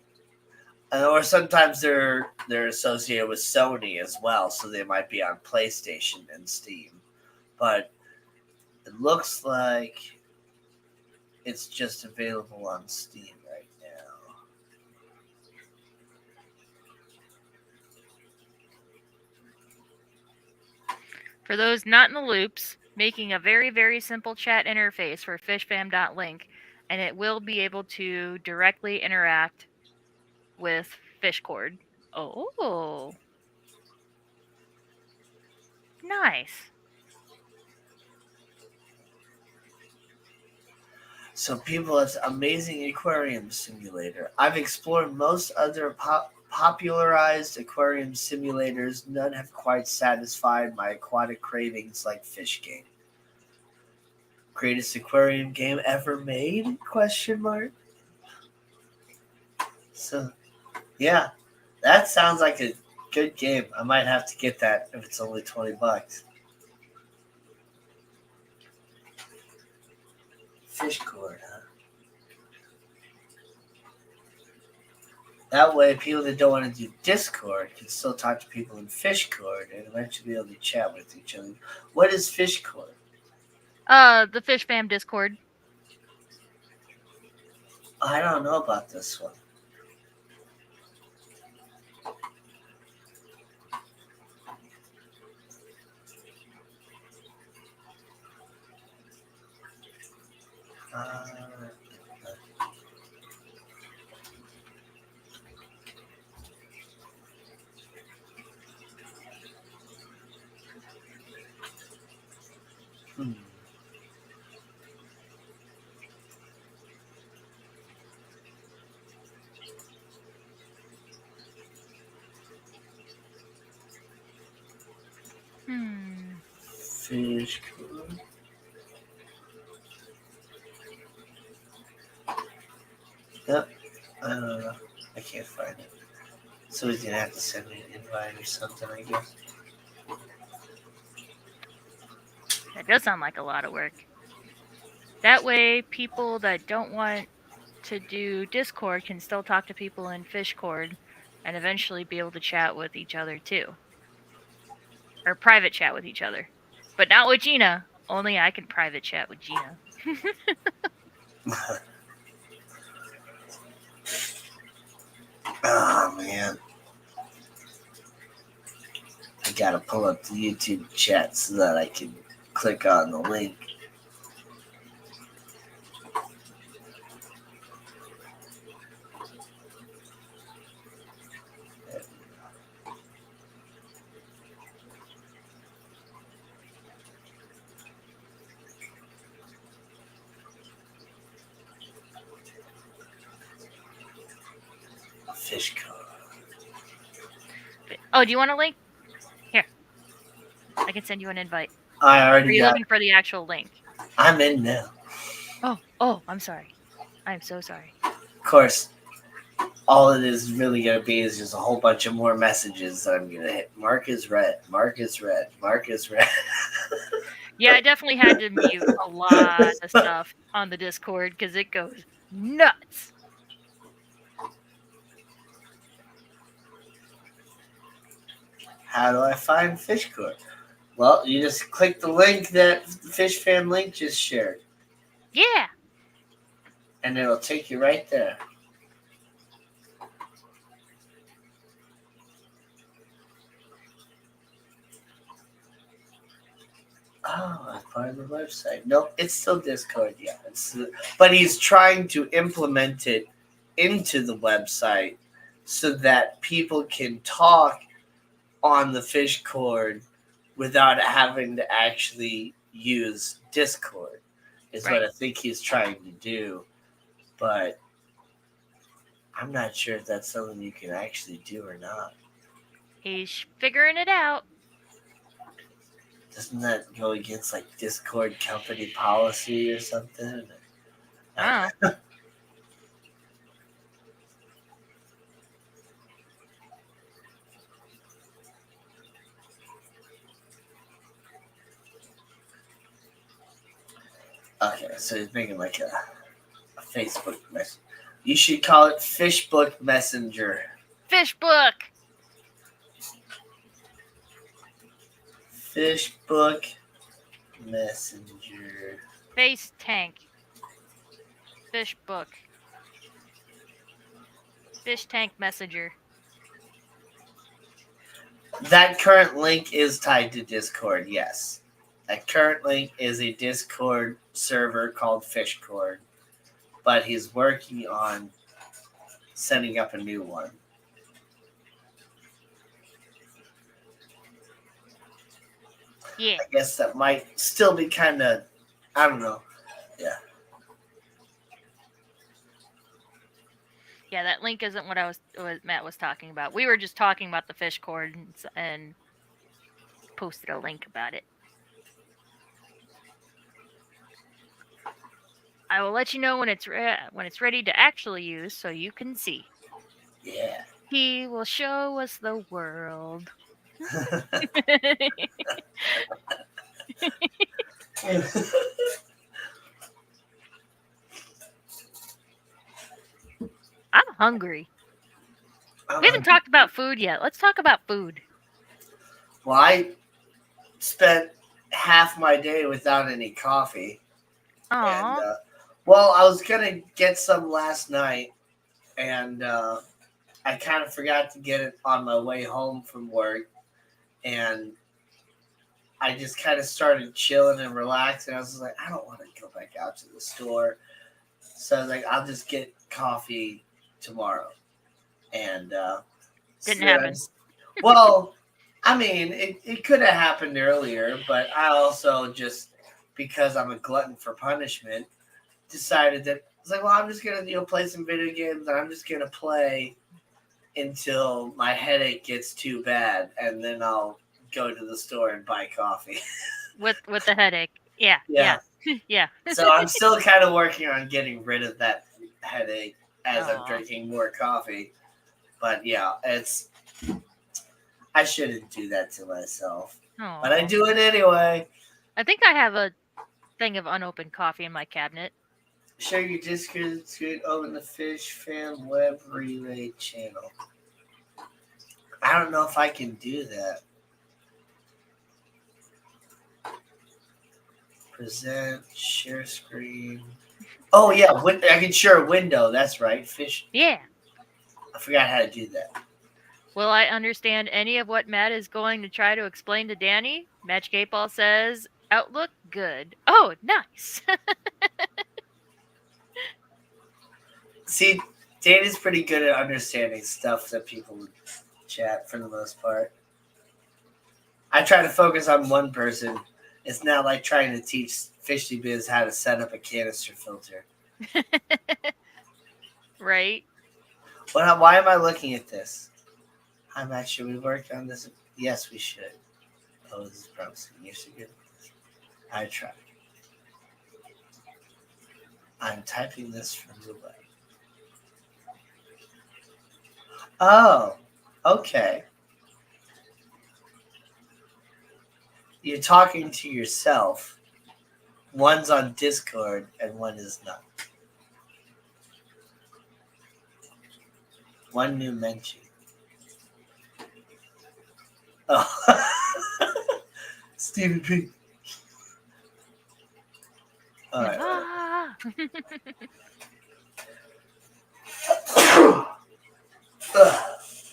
or sometimes they're associated with Sony as well. So they might be on PlayStation and Steam. But it looks like it's just available on Steam right now. For those not in the loops, making a very, very simple chat interface for fishfam.link, and it will be able to directly interact with Fishcord. Oh. Nice. So people, it's amazing aquarium simulator. I've explored most other popularized aquarium simulators. None have quite satisfied my aquatic cravings like Fish Game. Greatest aquarium game ever made? Question mark. So, yeah, that sounds like a good game. I might have to get that if it's only $20. Fishcord, huh? That way, people that don't want to do Discord can still talk to people in Fishcord and eventually be able to chat with each other. What is Fishcord? The Fish Fam Discord. I don't know about this one. Fishcord. Yep. I don't know. I can't find it. So he's gonna have to send me an invite or something, I guess. That does sound like a lot of work. That way, people that don't want to do Discord can still talk to people in Fishcord and eventually be able to chat with each other too. Or private chat with each other. But not with Gina. Only I can private chat with Gina. Oh, man. I gotta pull up the YouTube chat so that I can click on the link. Fish code. Oh, do you want a link? Here. I can send you an invite. I Are already you got. looking for the actual link? I'm in now. Oh, I'm sorry. I'm so sorry. Of course, all it is really gonna be is just a whole bunch of more messages that I'm gonna hit. Mark is red. Mark is red. Mark is red. Yeah, I definitely had to mute a lot of stuff on the Discord because it goes nuts. How do I find Fish Court? Well, you just click the link that Fish Fan Link just shared, Yeah. and it'll take you right there. Oh, I find the website. Nope, it's still Discord. Yeah, but he's trying to implement it into the website so that people can talk on the Fish Cord without having to actually use Discord. Is what I think he's trying to do, but I'm not sure if that's something you can actually do or not. He's figuring it out. Doesn't that go against like Discord company policy or something? Oh. Okay, so he's making like a Facebook message. You should call it Fishbook Messenger. Fishbook. Fishbook Messenger. Face tank. Fishbook. Fish tank messenger. That current link is tied to Discord, yes. That current link is a Discord server called Fishcord, but he's working on setting up a new one. Yeah. I guess that might still be kind of, I don't know. Yeah. Yeah, that link isn't what Matt was talking about. We were just talking about the fish cord and posted a link about it. I will let you know when it's ready to actually use, so you can see. Yeah. He will show us the world. I'm hungry. We haven't talked about food yet. Let's talk about food. Well, I spent half my day without any coffee. Aww. And, well, I was going to get some last night, and I kind of forgot to get it on my way home from work. And I just kind of started chilling and relaxing. I was like, I don't want to go back out to the store. So I was like, I'll just get coffee tomorrow. And didn't happen. Well, I mean, it could have happened earlier, but I also just, because I'm a glutton for punishment, decided that I was like, well, I'm just gonna play some video games, and I'm just gonna play until my headache gets too bad, and then I'll go to the store and buy coffee. with the headache. Yeah. Yeah. So I'm still kind of working on getting rid of that headache as I'm drinking more coffee. But yeah, I shouldn't do that to myself. Aww. But I do it anyway. I think I have a thing of unopened coffee in my cabinet. Share your Discord screen over the Fish Fan Web Relay channel. I don't know if I can do that. Present, share screen. Oh yeah, I can share a window. That's right, Fish. Yeah. I forgot how to do that. Will I understand any of what Matt is going to try to explain to Danny? Match Ball says, Outlook, good. Oh, nice. See, Danny's pretty good at understanding stuff that people chat for the most part. I try to focus on one person. It's now like trying to teach Fishy Biz how to set up a canister filter. Right. Why am I looking at this? I'm actually working on this. Yes, we should. Oh, this is promising. You're so good at this. I try. I'm typing this from the web. Oh, okay. You're talking to yourself. One's on Discord and one is not. One new mention. Oh. Stephen P. All right. Ah.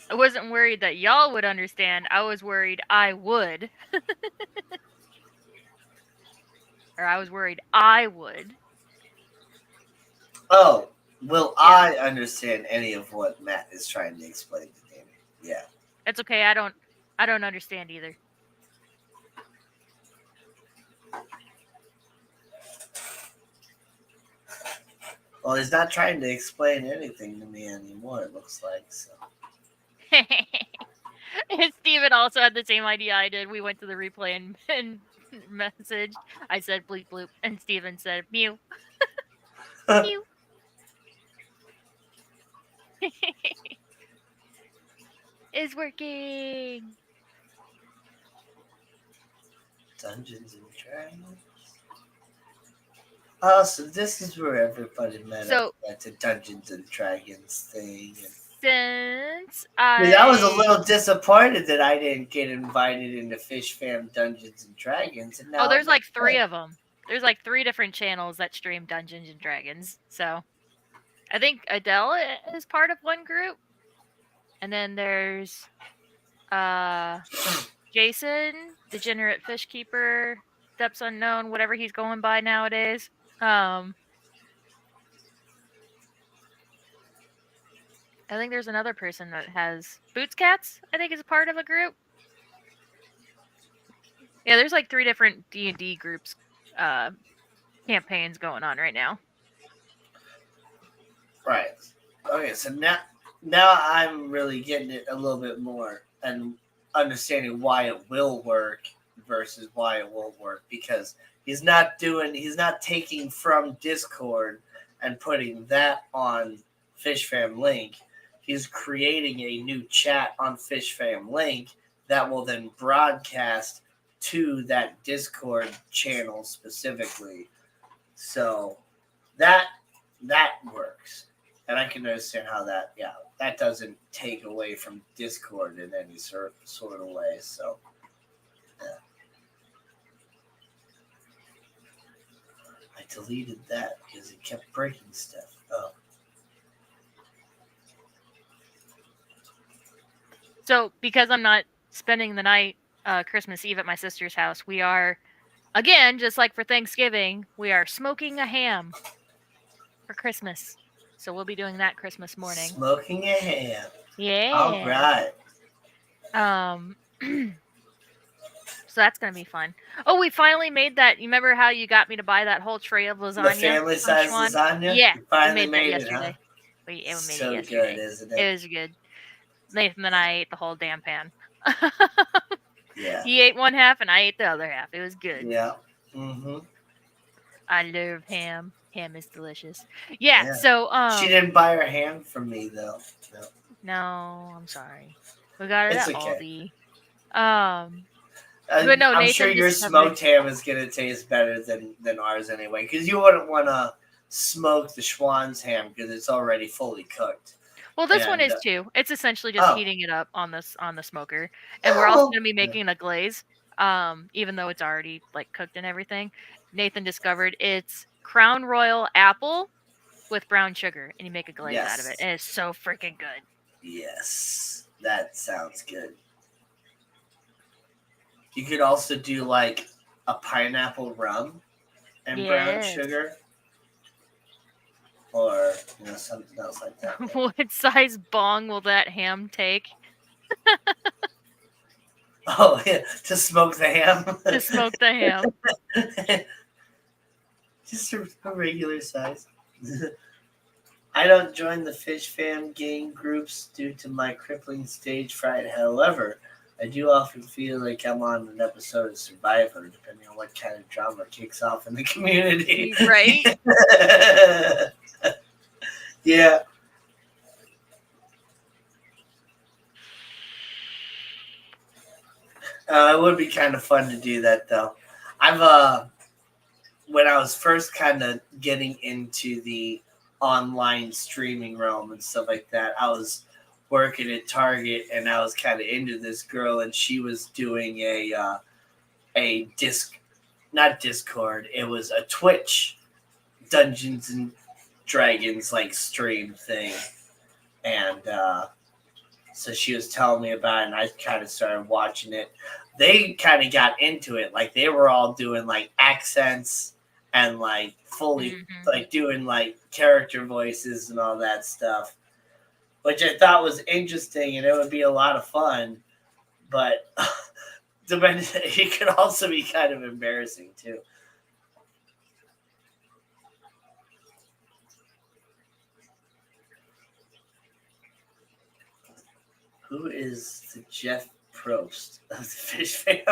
I wasn't worried that y'all would understand. I was worried I would. Or I was worried I would. Oh, will I understand any of what Matt is trying to explain to Danny? Yeah. It's okay. I don't understand either. Well, he's not trying to explain anything to me anymore, it looks like. So. And Steven also had the same idea I did. We went to the replay and messaged. I said bleep bloop, and Steven said mew. Mew. It's working. Dungeons and Dragons. Oh, so this is where everybody met up at the Dungeons and Dragons thing. Since I was a little disappointed that I didn't get invited into Fish Fam Dungeons and Dragons. And now there's like 3 of them. There's like 3 different channels that stream Dungeons and Dragons. So I think Adele is part of one group. And then there's Jason, Degenerate Fish Keeper, Depths Unknown, whatever he's going by nowadays. I think there's another person that has Boots Cats, I think is a part of a group. Yeah, there's like 3 different D&D groups campaigns going on right now. Right. Okay, so now I'm really getting it a little bit more and understanding why it will work versus why it won't work, because he's not taking from Discord and putting that on Fish Fam Link. He's creating a new chat on Fish Fam Link that will then broadcast to that Discord channel specifically. So that works. And I can understand how that doesn't take away from Discord in any sort of way. So, yeah. I deleted that because it kept breaking stuff. Oh. So, because I'm not spending the night Christmas Eve at my sister's house, we are, again, just like for Thanksgiving, we are smoking a ham for Christmas. So we'll be doing that Christmas morning. Smoking a ham. Yeah. All right. So that's going to be fun. Oh, we finally made that. You remember how you got me to buy that whole tray of lasagna? The family size lasagna? Yeah. You finally we made that yesterday. Huh? We made so it yesterday. Good, isn't it? It was good. Nathan and I ate the whole damn pan. Yeah. He ate one half and I ate the other half. It was good. Yeah. Mm-hmm. I love ham. Ham is delicious. Yeah. So she didn't buy her ham from me though. No, I'm sorry. We got it at okay. Aldi. But no, I'm Nathan sure your smoked ham is gonna taste better than ours anyway, because you wouldn't want to smoke the Schwann's ham because it's already fully cooked. Well, this one is too. It's essentially just heating it up on the smoker, and we're also gonna be making a glaze. Even though it's already like cooked and everything, Nathan discovered it's Crown Royal apple with brown sugar, and you make a glaze out of it, and it's so freaking good. Yes, that sounds good. You could also do like a pineapple rum and brown sugar. Or, something else like that. What size bong will that ham take? Oh, yeah, to smoke the ham? To smoke the ham. Just a regular size. I don't join the Fish Fam gang groups due to my crippling stage fright. However, I do often feel like I'm on an episode of Survivor, depending on what kind of drama kicks off in the community. Right? Yeah. It would be kind of fun to do that, though. I've when I was first kind of getting into the online streaming realm and stuff like that, I was working at Target and I was kind of into this girl, and she was doing a disc, not Discord, it was a Twitch Dungeons and Dragons like stream thing, and so she was telling me about it, and I kind of started watching it. They kind of got into it, like they were all doing like accents and like fully like doing like character voices and all that stuff, which I thought was interesting and it would be a lot of fun. But it could also be kind of embarrassing too. Who is the Jeff Probst of the Fish Fam?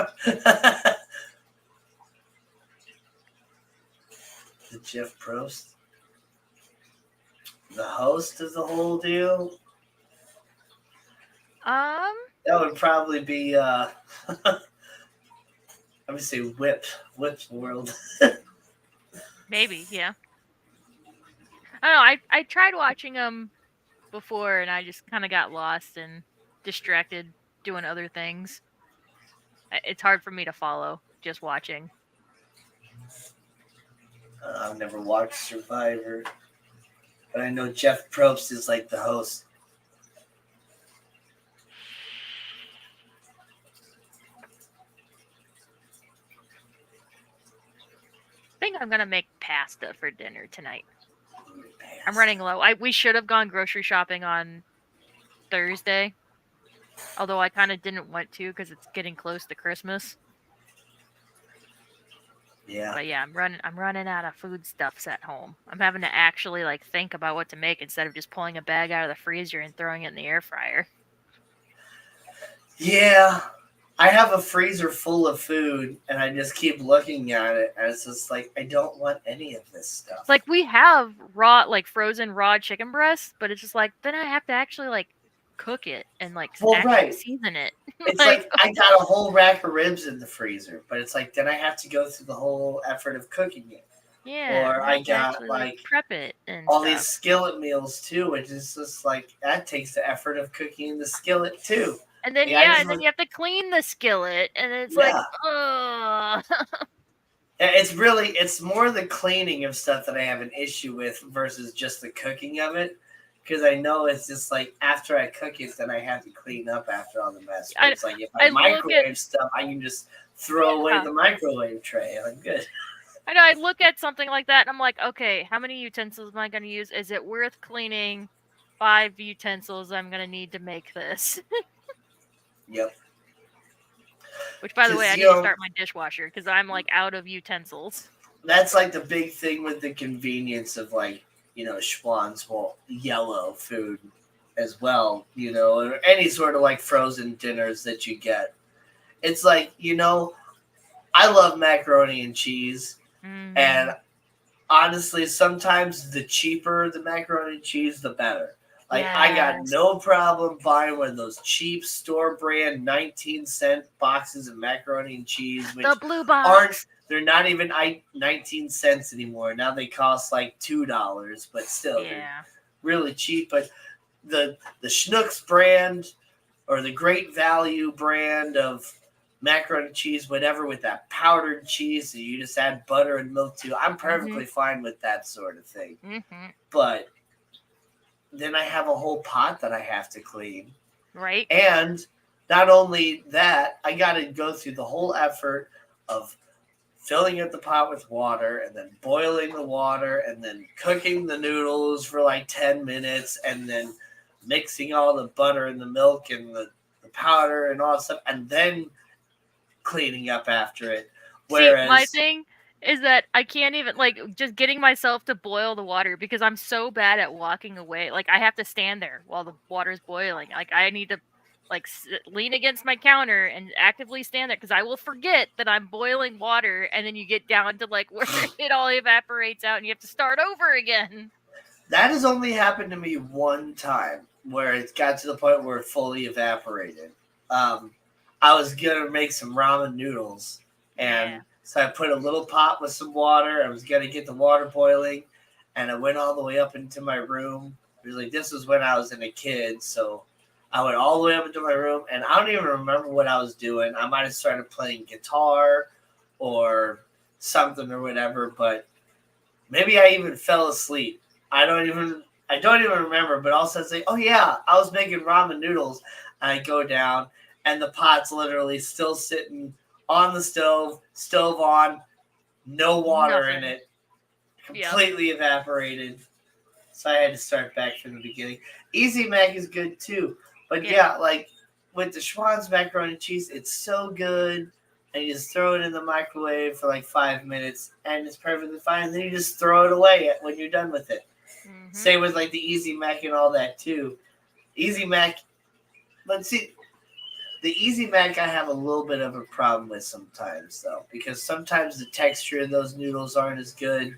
The Jeff Probst? The host of the whole deal? That would probably be let me say Whip's World. Maybe, yeah. I don't know, I tried watching them before and I just kind of got lost and distracted doing other things. It's hard for me to follow just watching. I've never watched Survivor, but I know Jeff Probst is like the host. I think I'm gonna make pasta for dinner tonight. I'm running low. We should have gone grocery shopping on Thursday, although I kind of didn't want to because it's getting close to Christmas. Yeah. But yeah, I'm running out of foodstuffs at home. I'm having to actually like think about what to make instead of just pulling a bag out of the freezer and throwing it in the air fryer. Yeah. I have a freezer full of food and I just keep looking at it and it's just like I don't want any of this stuff. Like we have raw, like frozen raw chicken breasts, but it's just like then I have to actually like cook it and like actually season it. It's like I got a whole rack of ribs in the freezer, but it's like then I have to go through the whole effort of cooking it. Yeah. Or I got actually, like prep it and all stuff. these skillet meals too, which is just like that takes the effort of cooking the skillet too. And then and then you have to clean the skillet, and it's like, ugh. It's more the cleaning of stuff that I have an issue with versus just the cooking of it. Because I know it's just like after I cook it, then I have to clean up after all the mess. But it's like if I microwave stuff, I can just throw away the microwave tray and I'm good. I know, I look at something like that and I'm like, okay, how many utensils am I going to use? Is it worth cleaning 5 utensils I'm going to need to make this? Yep. Which, by the way, I need to start my dishwasher because I'm like out of utensils. That's like the big thing with the convenience of like, Schwann's yellow food as well, or any sort of like frozen dinners that you get. It's like, I love macaroni and cheese. Mm-hmm. And honestly, sometimes the cheaper the macaroni and cheese, the better. Like, I got no problem buying one of those cheap store brand 19-cent boxes of macaroni and cheese, which the blue box. They're not even 19 cents anymore. Now they cost like $2, but still, they're really cheap. But the Schnucks brand or the Great Value brand of macaroni and cheese, whatever, with that powdered cheese that you just add butter and milk to, I'm perfectly fine with that sort of thing. Mm-hmm. But then I have a whole pot that I have to clean. Right. And not only that, I got to go through the whole effort of filling up the pot with water and then boiling the water and then cooking the noodles for like 10 minutes and then mixing all the butter and the milk and the powder and all that stuff and then cleaning up after it. Whereas my thing is that I can't even just getting myself to boil the water because I'm so bad at walking away. Like I have to stand there while the water's boiling. Like I need to lean against my counter and actively stand there because I will forget that I'm boiling water, and then you get down to like where it all evaporates out and you have to start over again. That has only happened to me one time where it got to the point where it fully evaporated. Um, I was gonna make some ramen noodles, Yeah. and so I put a little pot with some water. I was gonna get the water boiling, and I went all the way up into my room. It was like this was when I was a kid, so I went all the way up into my room, and I don't even remember what I was doing. I might have started playing guitar or something or whatever, but maybe I even fell asleep. I don't even remember, but all of a sudden it's like, oh yeah, I was making ramen noodles. And I go down and the pot's literally still sitting on the stove on, no water in Nothing. it, Yep. completely evaporated. So I had to start back from the beginning. Easy Mac is good too. But yeah, like with the Schwann's macaroni and cheese, it's so good. And you just throw it in the microwave for like 5 minutes and it's perfectly fine. And then you just throw it away when you're done with it. Mm-hmm. Same with like the Easy Mac and all that too. Easy Mac, but see, the Easy Mac I have a little bit of a problem with sometimes though, because sometimes the texture of those noodles aren't as good.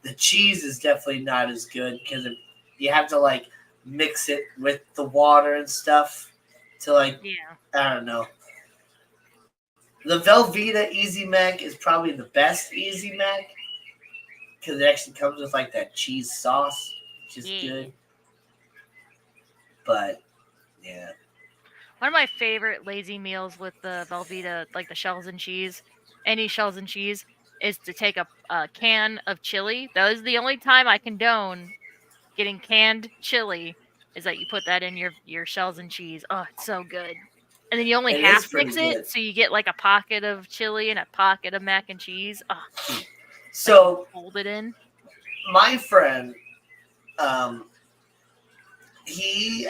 The cheese is definitely not as good because you have to like mix it with the water and stuff to like, I don't know. The Velveeta Easy Mac is probably the best Easy Mac because it actually comes with like that cheese sauce, which is good. But yeah. One of my favorite lazy meals with the Velveeta, like the shells and cheese, any shells and cheese, is to take a can of chili. That is the only time I condone getting canned chili, is that you put that in your shells and cheese. Oh, it's so good. And then you only It is half pretty mix it, good. so you get like a pocket of chili and a pocket of mac and cheese. Oh, So fold it in. my friend, he's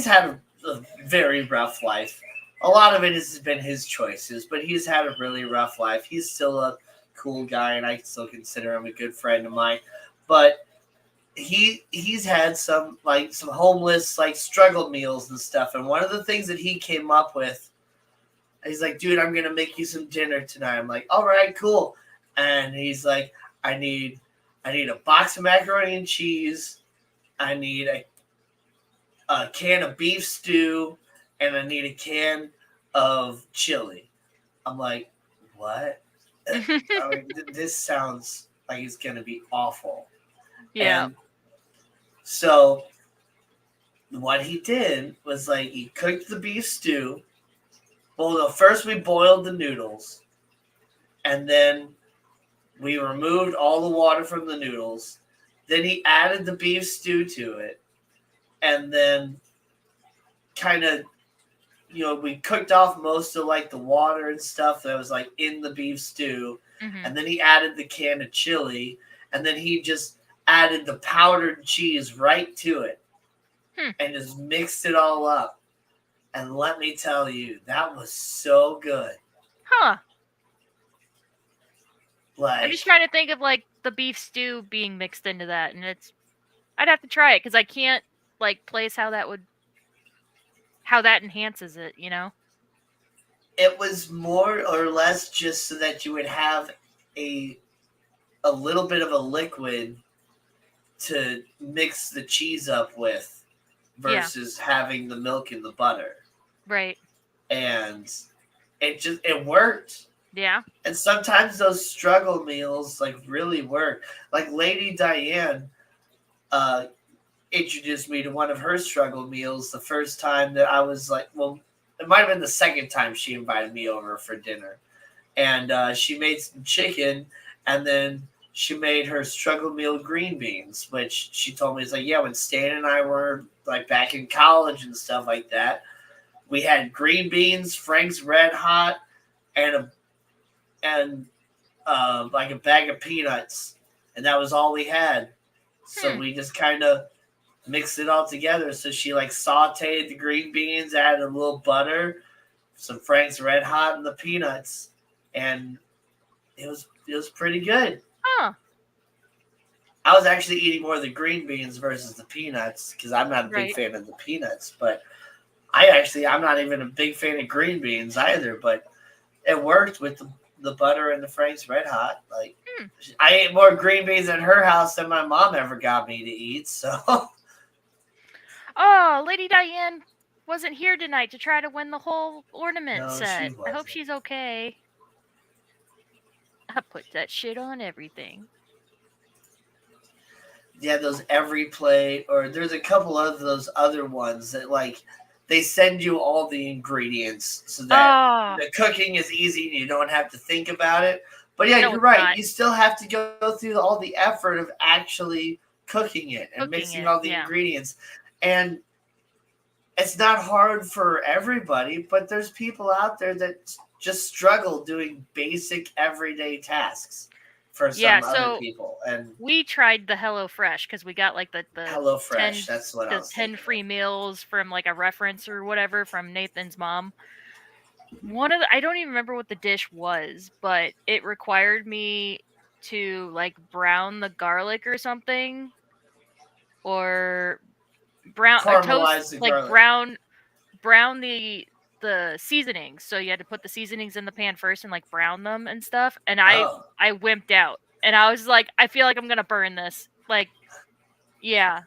had a very rough life. A lot of it has been his choices, but he's had a really rough life. He's still a cool guy, and I still consider him a good friend of mine. But he's had some homeless like struggle meals and stuff. And one of the things that he came up with, he's like, dude, I'm gonna make you some dinner tonight. I'm like, all right, cool. And he's like, I need a box of macaroni and cheese. I need a can of beef stew, and I need a can of chili. I'm like, what? This sounds like it's gonna be awful. Yeah. And so what he did was like he cooked the beef stew. Well, no, first we boiled the noodles, and then we removed all the water from the noodles. Then he added the beef stew to it, and then kind of, we cooked off most of like the water and stuff that was like in the beef stew. Mm-hmm. And then he added the can of chili, and then he just added the powdered cheese right to it and just mixed it all up. And let me tell you, that was so good. Huh. Like, I'm just trying to think of like the beef stew being mixed into that, and I'd have to try it because I can't like place how that enhances it, you know? It was more or less just so that you would have a little bit of a liquid to mix the cheese up with versus having the milk and the butter. Right. And it worked. Yeah. And sometimes those struggle meals like really work. Like Lady Diane introduced me to one of her struggle meals the first time that I was like, well, it might have been the second time she invited me over for dinner. And she made some chicken, and then she made her struggle meal green beans, which she told me is like, yeah, when Stan and I were like back in college and stuff like that, we had green beans, Frank's Red Hot, and like a bag of peanuts, and that was all we had. So we just kind of mixed it all together. So she like sauteed the green beans, added a little butter, some Frank's Red Hot, and the peanuts, and it was pretty good. Huh. I was actually eating more of the green beans versus the peanuts because I'm not a big Right. fan of the peanuts. But I'm not even a big fan of green beans either. But it worked with the butter and the Frank's Red Hot. Like I ate more green beans at her house than my mom ever got me to eat. So Oh, Lady Diane wasn't here tonight to try to win the whole ornament no, set. she I hope wasn't. she's okay. I put that shit on everything. Yeah, those every plate, or there's a couple of those other ones that like they send you all the ingredients so that the cooking is easy and you don't have to think about it. But yeah, No, you're it's right. not. You still have to go through all the effort of actually cooking it and Cooking mixing it, all the yeah. ingredients. And it's not hard for everybody, but there's people out there that just struggle doing basic everyday tasks for Yeah, some other so people. And we tried the HelloFresh because we got like the Hello Fresh, 10 that's what I the was 10 thinking free of. meals from like a reference or whatever from Nathan's mom. One of the, I don't even remember what the dish was, but it required me to like brown the garlic or something, or brown or toast Caramelize the like garlic. brown the seasonings. So you had to put the seasonings in the pan first and like brown them and stuff. And I Oh, wimped out, and I was like, I feel like I'm gonna burn this. Like, yeah,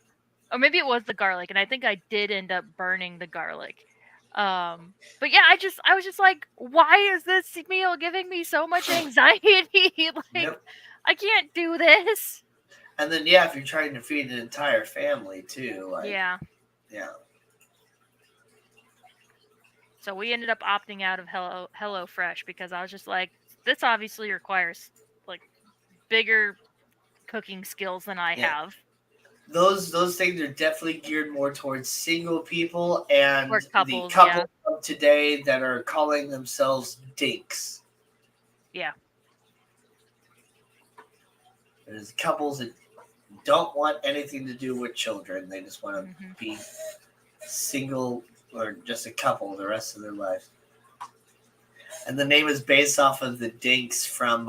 or maybe it was the garlic, and I think I did end up burning the garlic. But yeah, I was just like, why is this meal giving me so much anxiety? Like, yep. I can't do this. And then yeah, if you're trying to feed an entire family too, like Yeah. yeah. So we ended up opting out of HelloFresh because I was just like, this obviously requires like bigger cooking skills than I Yeah. have. Those things are definitely geared more towards single people and Or the couples, couple yeah. of today that are calling themselves dinks. Yeah. There's couples that don't want anything to do with children. They just want to be single or just a couple the rest of their life. And the name is based off of the dinks from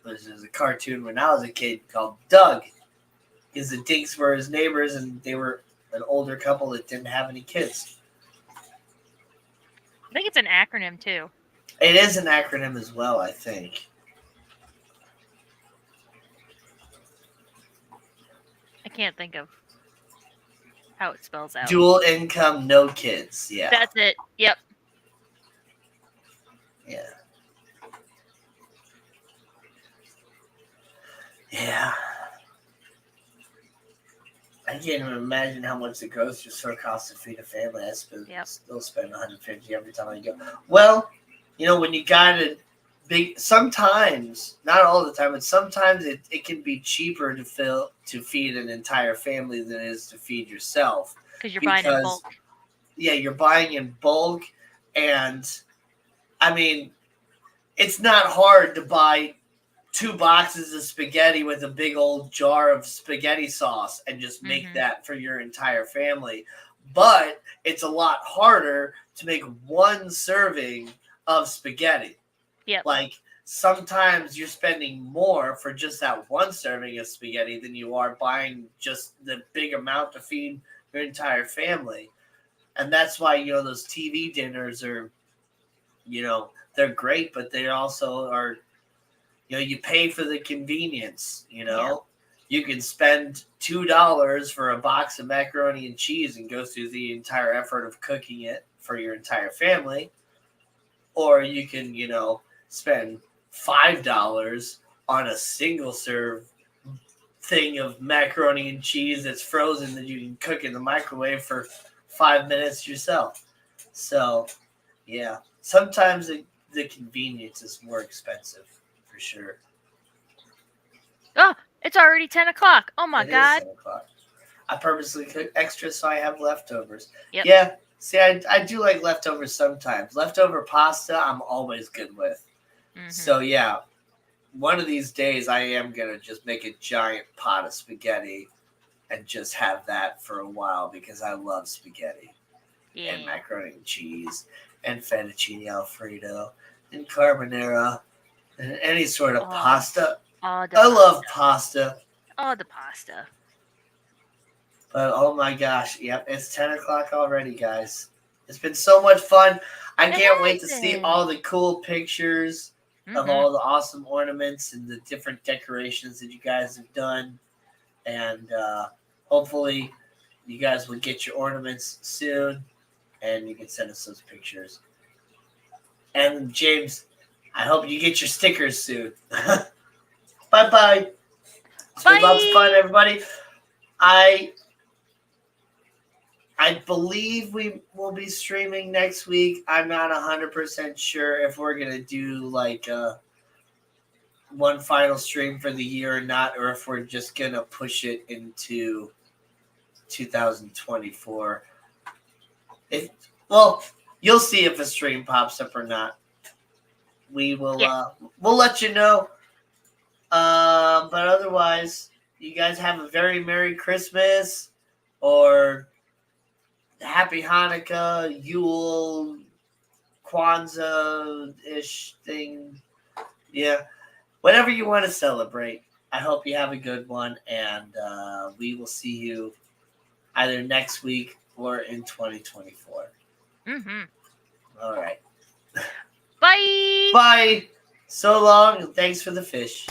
there's a cartoon when I was a kid called Doug. Because the dinks were his neighbors and they were an older couple that didn't have any kids. I think it's an acronym too. It is an acronym as well, I think. I can't think of how it spells out. Dual income, no kids. Yeah. That's it. Yep. Yeah. Yeah. I can't even imagine how much the grocery store costs to feed a family. I still spend $150 every time I go. Well, when you got a big, sometimes, not all the time, but sometimes it can be cheaper to feed an entire family than it is to feed yourself. Because you're buying in bulk. Yeah, you're buying in bulk, and I mean, it's not hard to buy 2 boxes of spaghetti with a big old jar of spaghetti sauce and just make that for your entire family. But it's a lot harder to make 1 serving of spaghetti. Yep. Like sometimes you're spending more for just that 1 serving of spaghetti than you are buying just the big amount to feed your entire family. And that's why, those TV dinners are, they're great, but they also are, you pay for the convenience, Yeah. You can spend $2 for a box of macaroni and cheese and go through the entire effort of cooking it for your entire family. Or you can, spend $5 on a single serve thing of macaroni and cheese that's frozen that you can cook in the microwave for 5 minutes yourself. So, yeah, sometimes the convenience is more expensive. For sure. Oh, it's already 10 o'clock. Oh my God. It is 10 o'clock. I purposely cook extra so I have leftovers. Yep. Yeah. See, I do like leftovers sometimes. Leftover pasta, I'm always good with. So, yeah, one of these days I am going to just make a giant pot of spaghetti and just have that for a while because I love spaghetti. Yeah. And macaroni and cheese and fettuccine Alfredo and carbonara. And any sort of Oh. pasta. All the I love pasta. pasta. All the pasta. But oh my gosh, yep, it's 10 o'clock already, guys. It's been so much fun. I It can't wait has to see been. all the cool pictures of Mhm. all the awesome ornaments and the different decorations that you guys have done. And hopefully you guys will get your ornaments soon and you can send us those pictures. And James, I hope you get your stickers soon. Bye-bye. It's been lots of fun, Bye. everybody. I believe we will be streaming next week. I'm not 100% sure if we're going to do like one final stream for the year or not, or if we're just going to push it into 2024. Well, you'll see if a stream pops up or not. We will Yeah. We'll let you know. But otherwise, you guys have a very Merry Christmas or Happy Hanukkah, Yule, Kwanzaa-ish thing. Yeah. Whatever you want to celebrate. I hope you have a good one, and we will see you either next week or in 2024. Mm-hmm. All right. Bye. Bye. So long, and thanks for the fish.